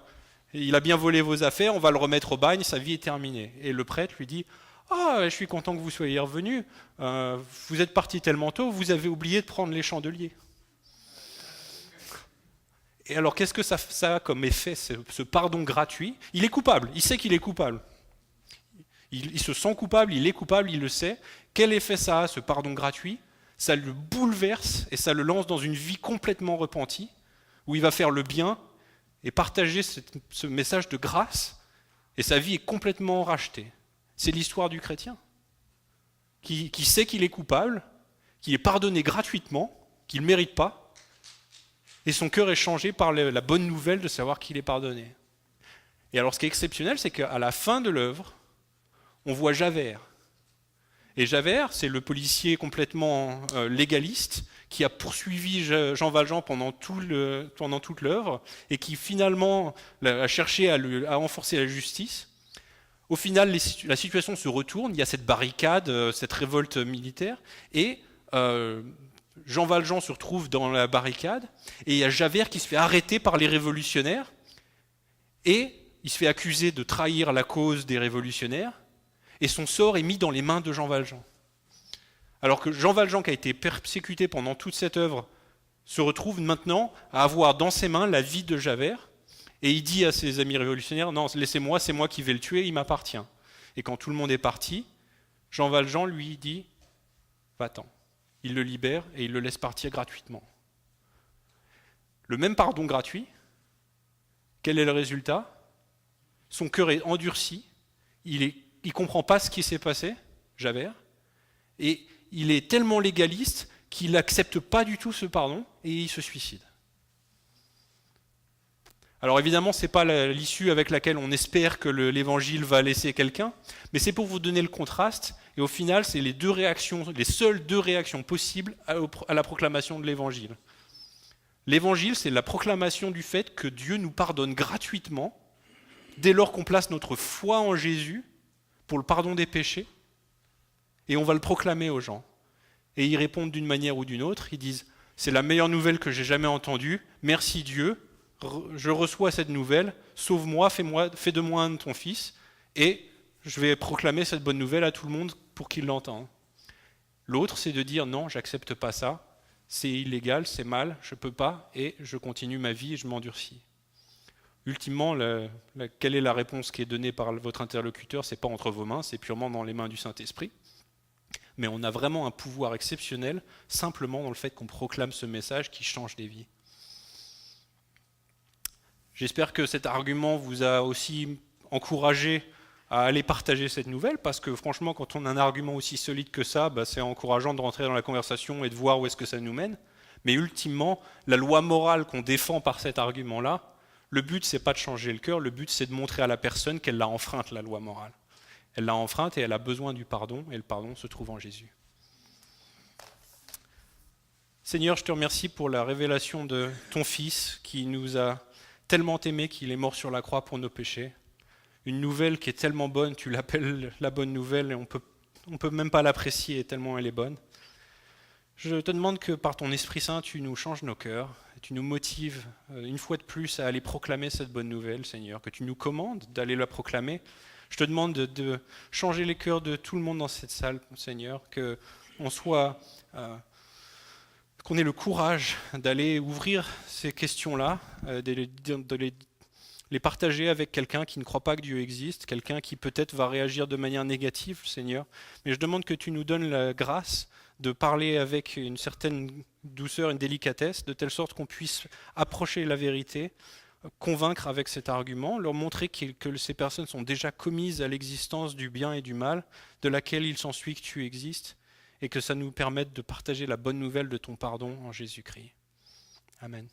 il a bien volé vos affaires, on va le remettre au bagne, sa vie est terminée. Et le prêtre lui dit, ah, je suis content que vous soyez revenu, vous êtes parti tellement tôt, vous avez oublié de prendre les chandeliers. Et alors, qu'est-ce que ça a comme effet, ce pardon gratuit ? Il est coupable, il sait qu'il est coupable. Il se sent coupable, il est coupable, il le sait. Quel effet ça a, ce pardon gratuit ? Ça le bouleverse et ça le lance dans une vie complètement repentie, où il va faire le bien et partager ce message de grâce, et sa vie est complètement rachetée. C'est l'histoire du chrétien, qui sait qu'il est coupable, qu'il est pardonné gratuitement, qu'il ne mérite pas, et son cœur est changé par la bonne nouvelle de savoir qu'il est pardonné. Et alors ce qui est exceptionnel, c'est qu'à la fin de l'œuvre, on voit Javert. Et Javert, c'est le policier complètement légaliste qui a poursuivi Jean Valjean pendant toute l'œuvre et qui finalement a cherché à renforcer la justice. Au final, la situation se retourne, il y a cette barricade, cette révolte militaire, et Jean Valjean se retrouve dans la barricade, et il y a Javert qui se fait arrêter par les révolutionnaires, et il se fait accuser de trahir la cause des révolutionnaires, et son sort est mis dans les mains de Jean Valjean. Alors que Jean Valjean, qui a été persécuté pendant toute cette œuvre, se retrouve maintenant à avoir dans ses mains la vie de Javert, et il dit à ses amis révolutionnaires, non, laissez-moi, c'est moi qui vais le tuer, il m'appartient. Et quand tout le monde est parti, Jean Valjean lui dit, va-t'en. Il le libère et il le laisse partir gratuitement. Le même pardon gratuit, quel est le résultat ? Son cœur est endurci, il ne comprend pas ce qui s'est passé, Javert, et il est tellement légaliste qu'il n'accepte pas du tout ce pardon et il se suicide. Alors évidemment, ce n'est pas l'issue avec laquelle on espère que l'évangile va laisser quelqu'un, mais c'est pour vous donner le contraste, et au final, c'est les seules deux réactions possibles à la proclamation de l'évangile. L'évangile, c'est la proclamation du fait que Dieu nous pardonne gratuitement, dès lors qu'on place notre foi en Jésus pour le pardon des péchés, et on va le proclamer aux gens. Et ils répondent d'une manière ou d'une autre, ils disent « c'est la meilleure nouvelle que j'ai jamais entendue, merci Dieu, je reçois cette nouvelle, sauve-moi, fais de moi un de ton fils, et je vais proclamer cette bonne nouvelle à tout le monde pour qu'il l'entende. » L'autre, c'est de dire « non, j'accepte pas ça, c'est illégal, c'est mal, je peux pas, et je continue ma vie et je m'endurcis. » Ultimement, quelle est la réponse qui est donnée par votre interlocuteur? C'est pas entre vos mains, c'est purement dans les mains du Saint-Esprit. Mais on a vraiment un pouvoir exceptionnel, simplement dans le fait qu'on proclame ce message qui change des vies. J'espère que cet argument vous a aussi encouragé à aller partager cette nouvelle, parce que franchement, quand on a un argument aussi solide que ça, c'est encourageant de rentrer dans la conversation et de voir où est-ce que ça nous mène. Mais ultimement, la loi morale qu'on défend par cet argument-là, le but, c'est pas de changer le cœur, le but, c'est de montrer à la personne qu'elle l'a enfreinte, la loi morale. Elle l'a enfreinte et elle a besoin du pardon, et le pardon se trouve en Jésus. Seigneur, je te remercie pour la révélation de ton Fils qui nous a tellement aimés qu'il est mort sur la croix pour nos péchés. Une nouvelle qui est tellement bonne, tu l'appelles la bonne nouvelle et on peut même pas l'apprécier tellement elle est bonne. Je te demande que par ton Esprit Saint, tu nous changes nos cœurs, tu nous motives une fois de plus à aller proclamer cette bonne nouvelle, Seigneur, que tu nous commandes d'aller la proclamer. Je te demande de changer les cœurs de tout le monde dans cette salle, Seigneur, qu'on ait le courage d'aller ouvrir ces questions-là, de les partager avec quelqu'un qui ne croit pas que Dieu existe, quelqu'un qui peut-être va réagir de manière négative, Seigneur. Mais je demande que tu nous donnes la grâce de parler avec une certaine douceur, une délicatesse, de telle sorte qu'on puisse approcher la vérité, convaincre avec cet argument, leur montrer que ces personnes sont déjà commises à l'existence du bien et du mal, de laquelle il s'ensuit que tu existes, et que ça nous permette de partager la bonne nouvelle de ton pardon en Jésus-Christ. Amen.